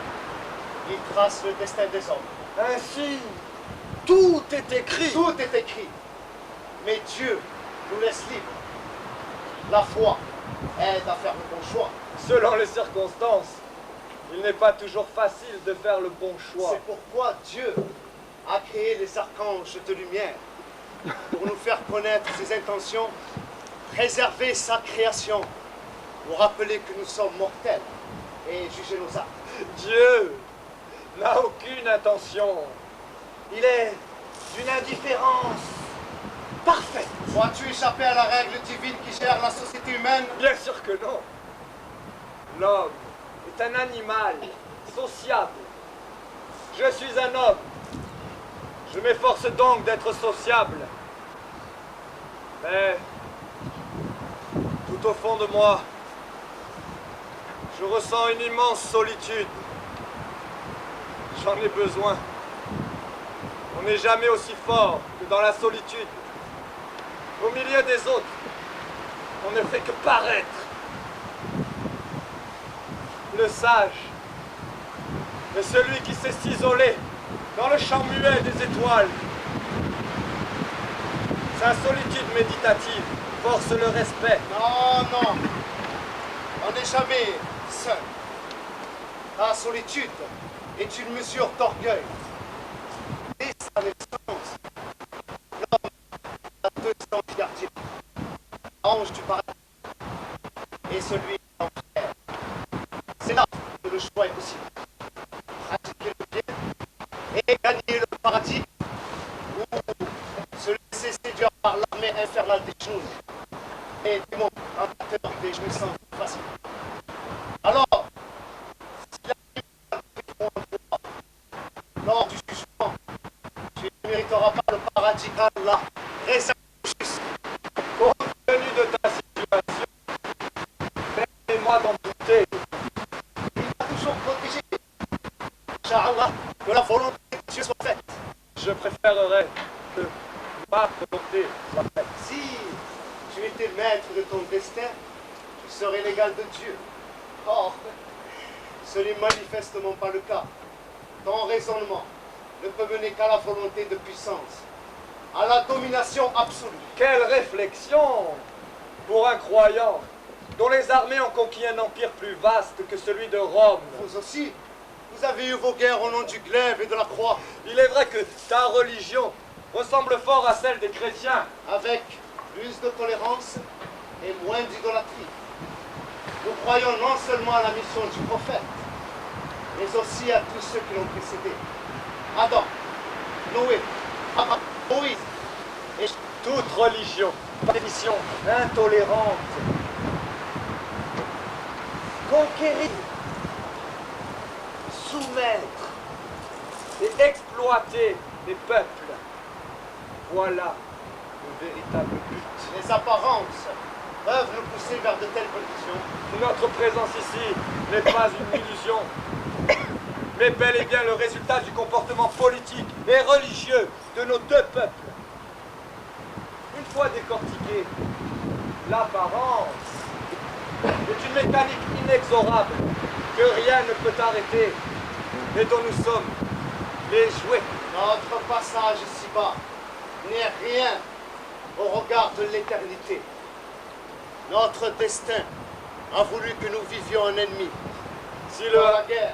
il trace le destin des hommes. Ainsi, tout est écrit. Tout est écrit. Mais Dieu nous laisse libres. La foi aide à faire le bon choix. Selon les circonstances, il n'est pas toujours facile de faire le bon choix. C'est pourquoi Dieu a créé les archanges de lumière, pour nous faire connaître ses intentions, préserver sa création, nous rappeler que nous sommes mortels et juger nos actes. Dieu n'a aucune intention. Il est d'une indifférence parfaite. Vois-tu échapper à la règle divine qui gère la société humaine? Bien sûr que non. L'homme est un animal sociable. Je suis un homme. Je m'efforce donc d'être sociable. Mais tout au fond de moi, je ressens une immense solitude. J'en ai besoin. On n'est jamais aussi fort que dans la solitude. Au milieu des autres, on ne fait que paraître. Le sage est celui qui sait s'isoler dans le champ muet des étoiles. Sa solitude méditative force le respect. Non, non. On n'est jamais seul. La solitude est une mesure d'orgueil. Dès sa naissance, l'homme a deux anges gardiens. L'ange du paradis et celui de l'enfer. C'est là que le choix est possible. Pratiquer le bien et gagner le paradis, ou se laisser séduire par l'armée infernale des genoux et des démons amateurs des jouissances faciles. Alors, si la vie lors du jugement, tu ne mériteras pas le paradis qu'Allah réserve aux justes. Compte tenu de ta situation, permets-moi d'en douter. Il m'a toujours protégé. Inch'Allah, que la volonté de Dieu soit faite. Je préférerais que ma volonté soit faite. Si tu étais maître de ton destin, tu serais l'égal de Dieu. Or, ce n'est manifestement pas le cas. Ton raisonnement ne peut mener qu'à la volonté de puissance, à la domination absolue. Quelle réflexion pour un croyant dont les armées ont conquis un empire plus vaste que celui de Rome. Vous aussi, vous avez eu vos guerres au nom du glaive et de la croix. Il est vrai que ta religion ressemble fort à celle des chrétiens. Avec plus de tolérance et moins d'idolâtrie. Nous croyons non seulement à la mission du prophète, mais aussi à tous ceux qui l'ont précédé. Adam, Noé, Abraham, Moïse et toute religion, tradition intolérante, conquérir, soumettre et exploiter les peuples. Voilà le véritable but. les apparences peuvent nous pousser vers de telles conclusions. Notre présence ici n'est pas une illusion, mais bel et bien le résultat du comportement politique et religieux de nos deux peuples. Une fois décortiquée, l'apparence est une mécanique inexorable que rien ne peut arrêter et dont nous sommes les jouets. Notre passage ici-bas n'est rien au regard de l'éternité. Notre destin a voulu que nous vivions en ennemis. Si Dans la guerre,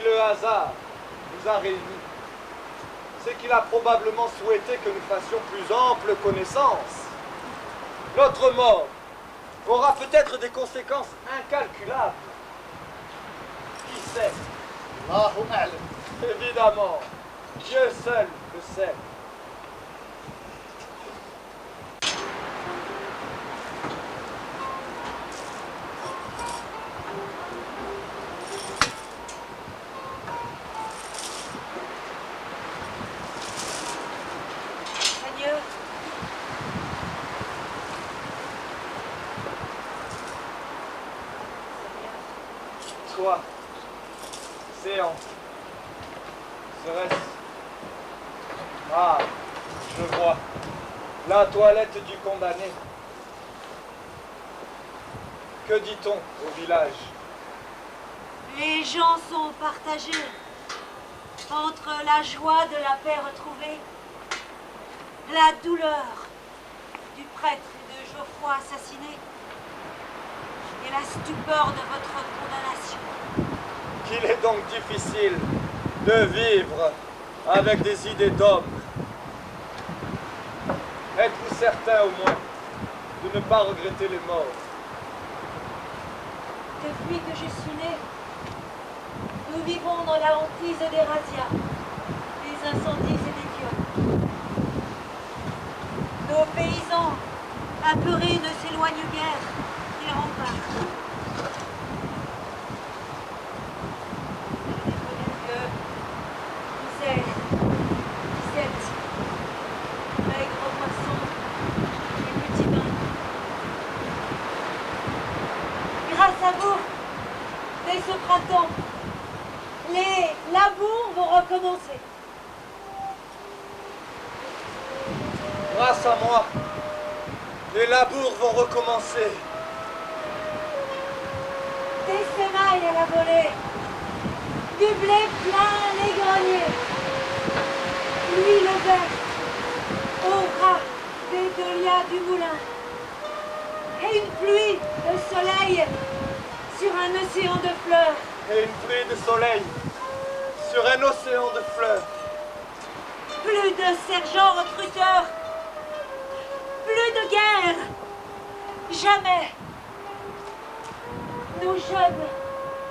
le hasard nous a réunis, c'est qu'il a probablement souhaité que nous fassions plus ample connaissance. Notre mort aura peut-être des conséquences incalculables. Qui sait? Allahu a'lam. Évidemment, Dieu seul le sait. Seigneur, Toi, séant, serait-ce... Ah, je vois. La toilette du condamné. Que dit-on au village? les gens sont partagés entre la joie de la paix retrouvée, la douleur du prêtre et de Geoffroy assassiné, et la stupeur de votre condamnation. Qu'il est donc difficile de vivre avec des idées d'homme. Êtes-vous certain au moins de ne pas regretter les morts? Depuis que je suis née, nous vivons dans la hantise des razzias, des incendies et des viols. Nos paysans, apeurés, ne s'éloignent guère des remparts. Je n'ai connu que misère, disette, maigre poisson et petits bains. Grâce à vous, dès ce printemps, les labours vont recommencer. Grâce à moi, les labours vont recommencer. Des semailles à la volée, du blé plein les greniers, l'huile verte au ras des dahlias du moulin, et une pluie de soleil sur un océan de fleurs. Et une pluie de soleil sur un océan de fleurs. Plus de sergents recruteurs, plus de guerre, jamais. Nos jeunes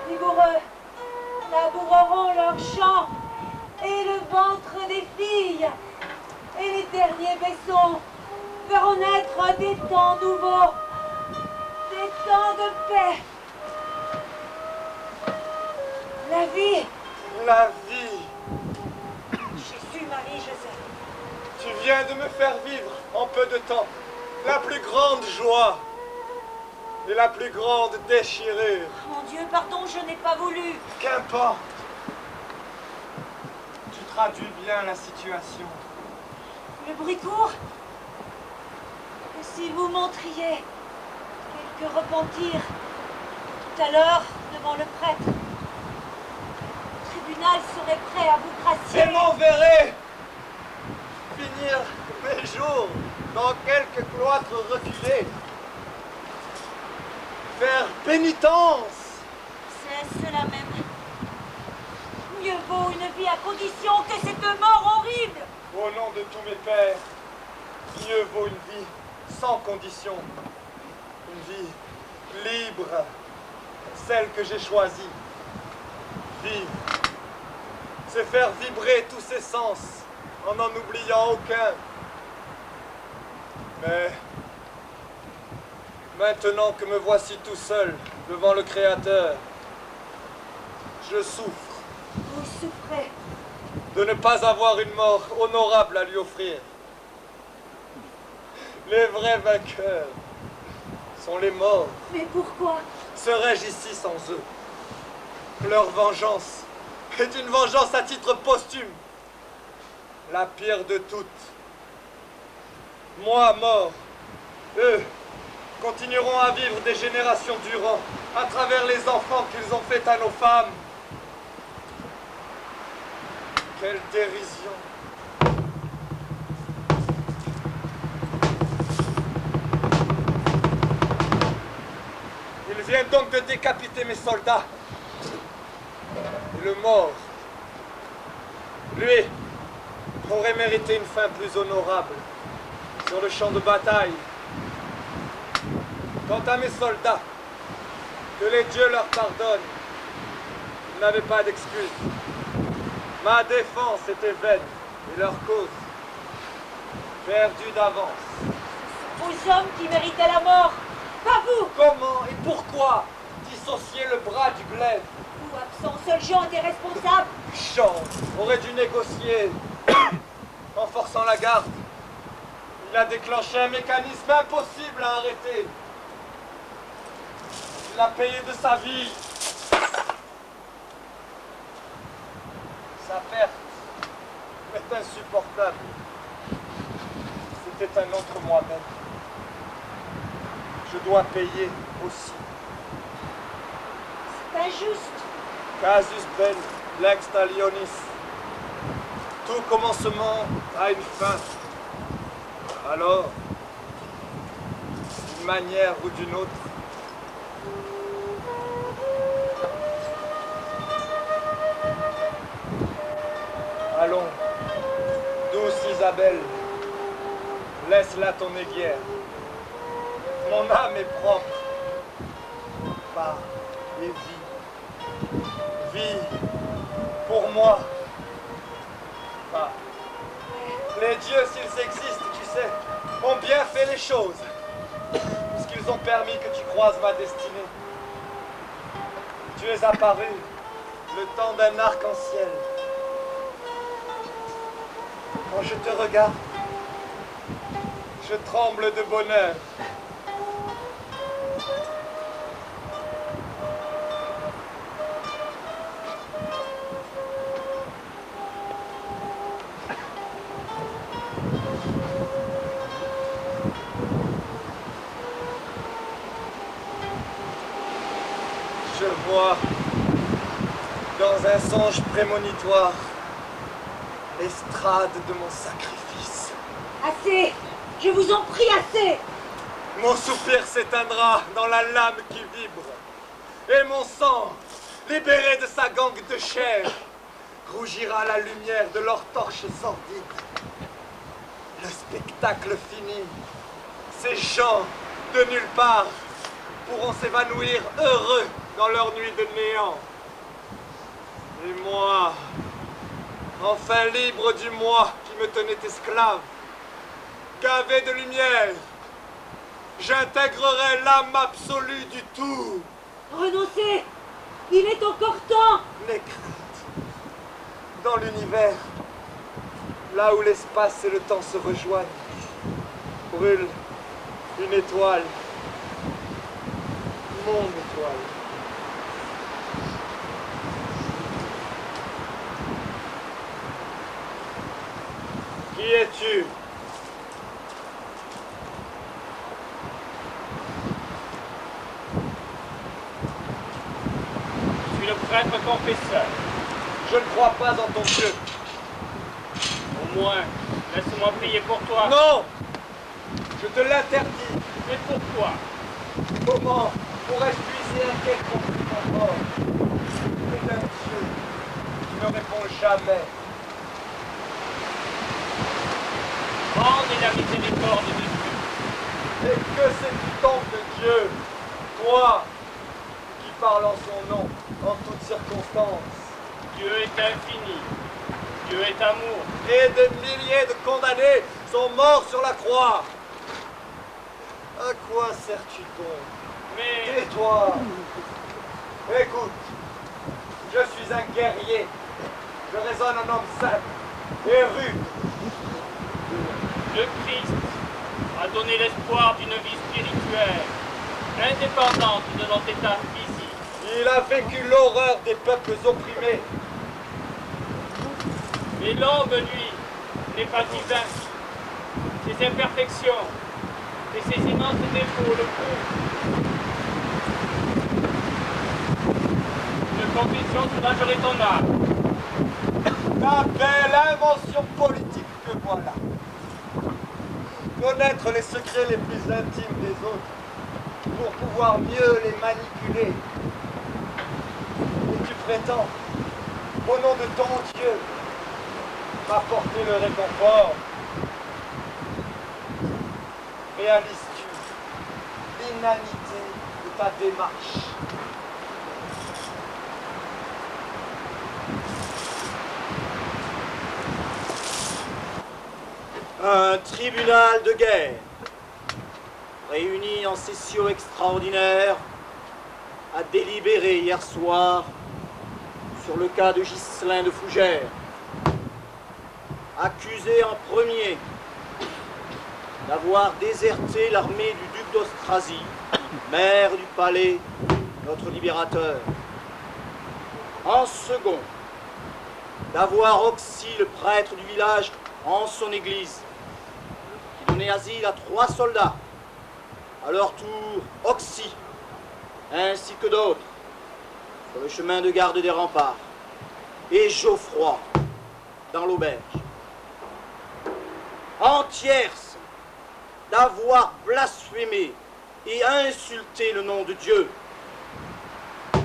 vigoureux laboureront leurs champs et le ventre des filles, et les derniers vaisseaux feront naître des temps nouveaux, des temps de paix. La vie. La vie. Jésus, Marie, Joseph. Tu viens de me faire vivre en peu de temps la plus grande joie et la plus grande déchirure. Mon Dieu, pardon, je n'ai pas voulu. Qu'importe. Tu traduis bien la situation. Le bruit court. Et si vous montriez quelque repentir tout à l'heure devant le prêtre, le tribunal serait prêt à vous gracier. Et m'enverrai finir mes jours dans quelques cloîtres reculés. Faire pénitence. C'est cela même. Mieux vaut une vie à condition que cette mort horrible. Au nom de tous mes pères, mieux vaut une vie sans condition. Une vie libre, celle que j'ai choisie. Vivre, c'est faire vibrer tous ses sens en n'en oubliant aucun. Mais maintenant que me voici tout seul devant le Créateur, je souffre Vous souffrez. de ne pas avoir une mort honorable à lui offrir. Les vrais vainqueurs sont les morts. Mais pourquoi? Serais-je ici sans eux? Leur vengeance est une vengeance à titre posthume, la pire de toutes. Moi mort, eux continueront à vivre des générations durant à travers les enfants qu'ils ont faits à nos femmes. Quelle dérision! Ils viennent donc de décapiter mes soldats. Et le mort, lui, aurait mérité une fin plus honorable sur le champ de bataille. Quant à mes soldats, que les dieux leur pardonnent, ils n'avaient pas d'excuse. Ma défense était vaine et leur cause perdue d'avance. Aux hommes qui méritaient la mort, pas vous. Comment et pourquoi dissocier le bras du glaive? Vous, absent, seul Jean était responsable. Jean aurait dû négocier en forçant la garde. Il a déclenché un mécanisme impossible à arrêter. Il a payé de sa vie. Sa perte est insupportable. C'était un autre moi-même. Je dois payer aussi. C'est injuste. Casus belli, lex talionis. Tout commencement a une fin. Alors, d'une manière ou d'une autre, allons, douce Isabelle, laisse-la ton aiguière. Mon âme est propre. Part et vie. Vie pour moi. Pas. Les dieux, s'ils existent, tu sais, ont bien fait les choses. Puisqu'ils ont permis que tu croises ma destinée. Tu es apparu le temps d'un arc-en-ciel. Quand je te regarde, je tremble de bonheur. un songe prémonitoire, l'estrade de mon sacrifice. Assez! Je vous en prie, assez! Mon soupir s'éteindra dans la lame qui vibre, et mon sang, libéré de sa gangue de chair, rougira à la lumière de leurs torches sordides. Le spectacle fini, ces gens de nulle part pourront s'évanouir heureux dans leur nuit de néant. Et moi, enfin libre du moi qui me tenait esclave, gavé de lumière, j'intégrerai l'âme absolue du tout. Renoncez! Il est encore temps! Les craintes. Dans l'univers, là où l'espace et le temps se rejoignent, brûle une étoile. Mon étoile. Qui es-tu? Je suis le prêtre confesseur. Je ne crois pas en ton Dieu. Au moins, laisse-moi prier pour toi. Non! Je te l'interdis. Mais pourquoi? Comment pourrais-je puiser un quelconque rapport auprès d'un Dieu qui ne répond jamais? Grande est la miséricorde de Dieu. Et que sais-tu donc de Dieu, toi qui parles en son nom en toutes circonstances? Dieu est infini. Dieu est amour. Et des milliers de condamnés sont morts sur la croix. À quoi sers-tu donc? Mais Tais-toi. Écoute, je suis un guerrier. Je raisonne un homme simple et rude. le Christ a donné l'espoir d'une vie spirituelle, indépendante de notre état physique. Il a vécu l'horreur des peuples opprimés. Mais l'homme, lui, n'est pas divin. Ses imperfections et ses immenses défauts le prouvent. Une conviction soulagerait ton âme. La belle invention politique que voilà. Connaître les secrets les plus intimes des autres pour pouvoir mieux les manipuler. Et tu prétends, au nom de ton Dieu, m'apporter le réconfort. Réalises-tu l'inanité de ta démarche? Un tribunal de guerre, réuni en session extraordinaire, a délibéré hier soir sur le cas de Ghislain de Fougères, accusé en premier d'avoir déserté l'armée du duc d'Austrasie, maire du palais, notre libérateur. En second, d'avoir oxy le prêtre du village en son église, qui donnait asile à 3 soldats, à leur tour oxy, ainsi que d'autres, sur le chemin de garde des remparts, et Geoffroy, dans l'auberge. En tierce, d'avoir blasphémé et insulté le nom de Dieu. En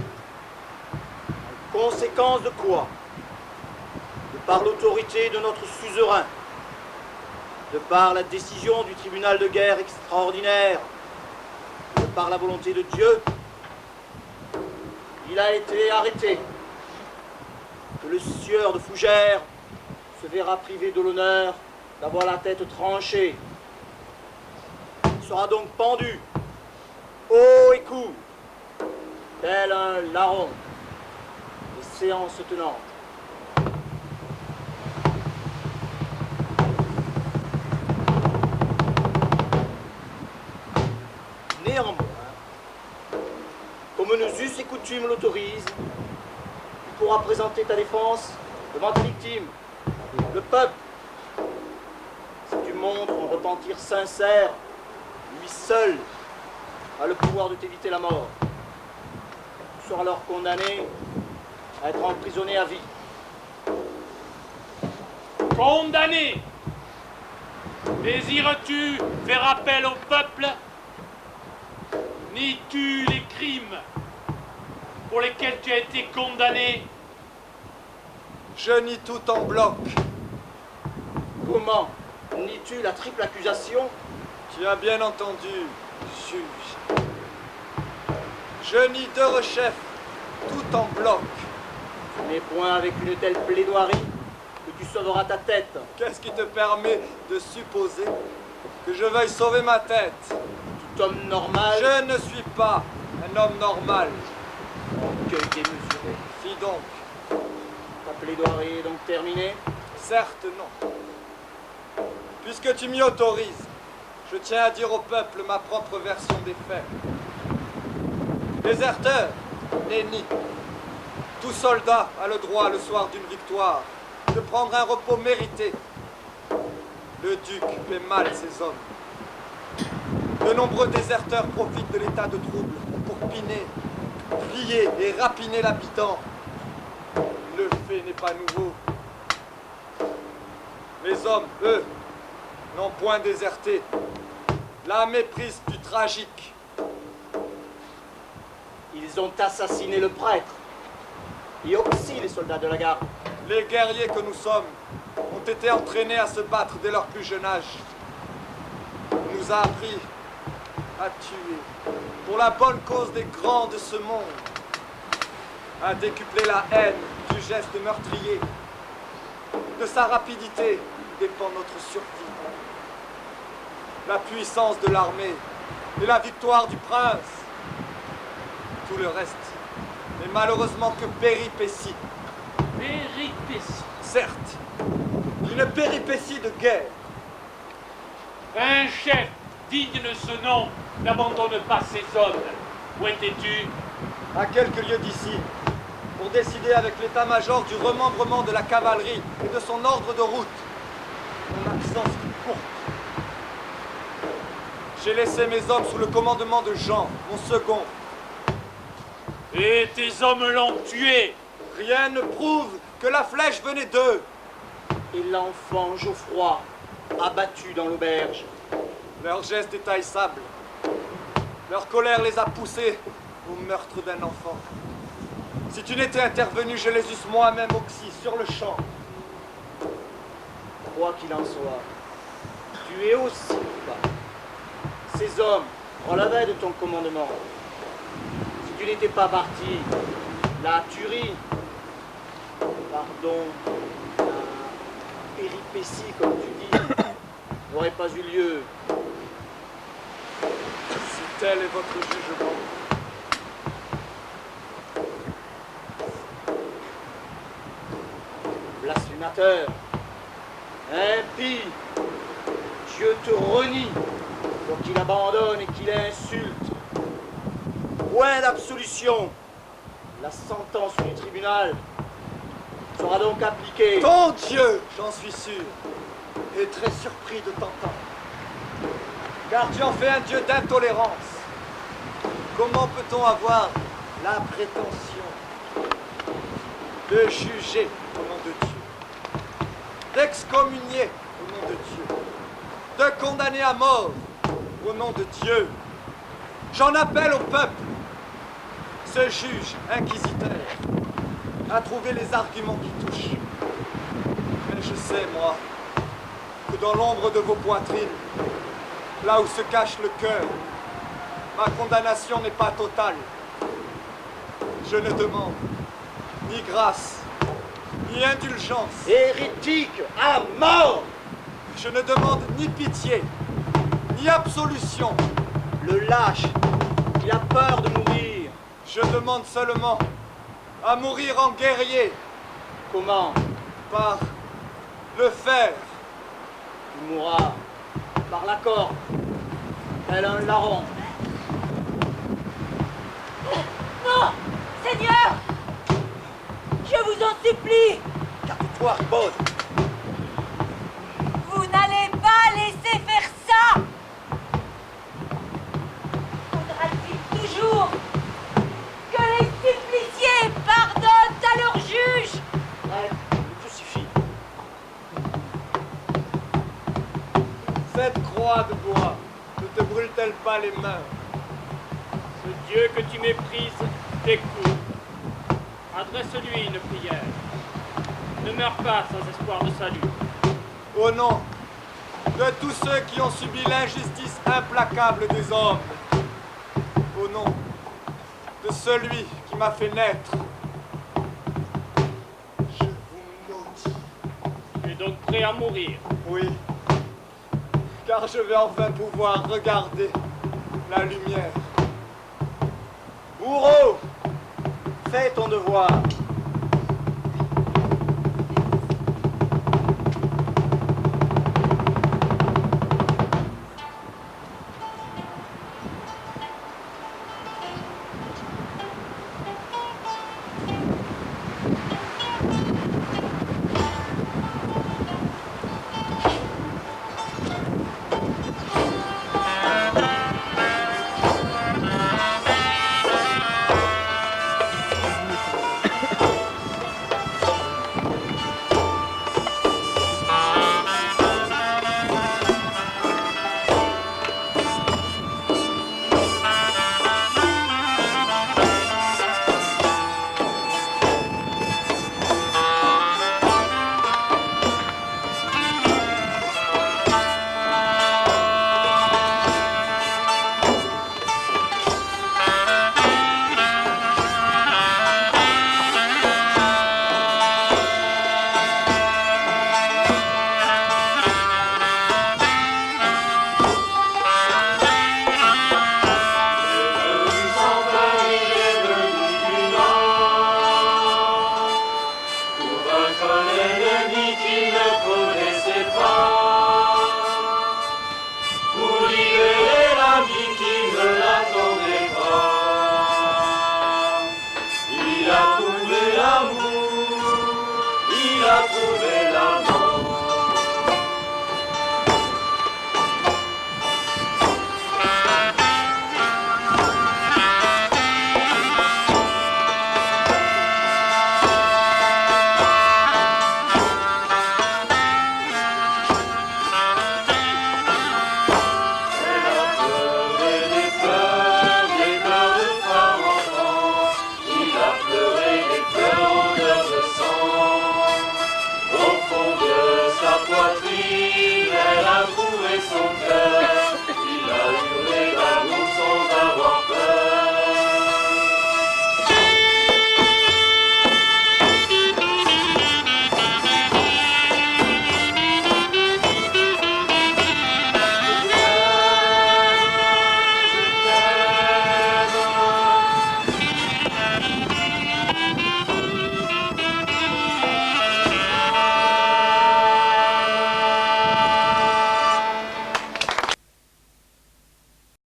conséquence de quoi, de par l'autorité de notre suzerain, de par la décision du tribunal de guerre extraordinaire, de par la volonté de Dieu, il a été arrêté, que le sieur de Fougères se verra privé de l'honneur d'avoir la tête tranchée. Il sera donc pendu, haut et court, tel un larron, les séances tenantes. Néanmoins, comme nos us et coutumes l'autorisent, tu pourras présenter ta défense devant ta victime, le peuple. Si tu montres un repentir sincère, lui seul a le pouvoir de t'éviter la mort. Tu seras alors condamné à être emprisonné à vie. Condamné, désires-tu faire appel au peuple? Nies-tu les crimes pour lesquels tu as été condamné? Je nie tout en bloc. Comment nies-tu la triple accusation? Tu as bien entendu, juge. Je nie deux rechefs, tout en bloc. Ce n'est point avec une telle plaidoirie que tu sauveras ta tête. Qu'est-ce qui te permet de supposer que je veuille sauver ma tête? Tout homme normal. Je ne suis pas un homme normal. Orgueil démesuré. Si donc, Ta plaidoirie est donc terminée? certes non. Puisque tu m'y autorises, je tiens à dire au peuple ma propre version des faits. Déserteur, nenni. Tout soldat a le droit, le soir d'une victoire, de prendre un repos mérité. Le duc paie mal ses hommes. De nombreux déserteurs profitent de l'état de trouble pour piner, piller et rapiner l'habitant. Le fait n'est pas nouveau. Les hommes, eux, n'ont point déserté. La méprise plus tragique. Ils ont assassiné le prêtre. Et aussi les soldats de la garde. Les guerriers que nous sommes ont été entraînés à se battre dès leur plus jeune âge. On nous a appris à tuer pour la bonne cause des grands de ce monde, à décupler la haine du geste meurtrier. De sa rapidité dépend notre survie. La puissance de l'armée et la victoire du prince. Tout le reste n'est malheureusement que péripétie. Péripétie. Certes, une péripétie de guerre. Un chef digne de ce nom n'abandonne pas ses hommes. Où étais-tu? À quelques lieues d'ici, pour décider avec l'état-major du remembrement de la cavalerie et de son ordre de route. Mon absence fut courte. J'ai laissé mes hommes sous le commandement de Jean, mon second. Et tes hommes l'ont tué. Rien ne prouve que la flèche venait d'eux. Et l'enfant Geoffroy, abattu dans l'auberge. Leur geste est haïssable. Leur colère les a poussés au meurtre d'un enfant. Si tu n'étais intervenu, je les eusse moi-même oxy sur le champ. Quoi qu'il en soit, tu es aussi coupable. Ces hommes relevaient de ton commandement. Si tu n'étais pas parti, la tuerie, pardon, la péripétie, comme tu dis, n'aurait pas eu lieu. Si tel est votre jugement. Blasphémateur, impie, Dieu te renie pour qu'il abandonne et qu'il insulte. Point d'absolution. La sentence du tribunal sera donc appliquée. Ton Dieu, j'en suis sûr, est très surpris de t'entendre. Car tu en fais un Dieu d'intolérance. Comment peut-on avoir la prétention de juger au nom de Dieu, d'excommunier au nom de Dieu, de condamner à mort au nom de Dieu? J'en appelle au peuple, ce juge inquisiteur, à trouver les arguments qui touchent. Mais je sais, moi, que dans l'ombre de vos poitrines, là où se cache le cœur, ma condamnation n'est pas totale. Je ne demande ni grâce, ni indulgence. Hérétique à mort! Je ne demande ni pitié, ni absolution. Le lâche, il a peur de mourir. Je demande seulement à mourir en guerrier. Comment? Par le fer. Tu mourras par la corde, tel un larron. Non! Seigneur! Je vous en supplie! Calme-toi, Ribaude. Vous n'allez pas laisser faire ça! Faudra-t-il toujours que les suppliciés pardonnent à leur Cette croix de bois ne te brûle-t-elle pas les mains? Ce Dieu que tu méprises t'écoute. Adresse-lui une prière. Ne meurs pas sans espoir de salut. Au nom de tous ceux qui ont subi l'injustice implacable des hommes, au nom de celui qui m'a fait naître, je vous maudis. Tu es donc prêt à mourir. Oui, car je vais enfin pouvoir regarder la lumière. Bourreau, fais ton devoir. Il a trouvé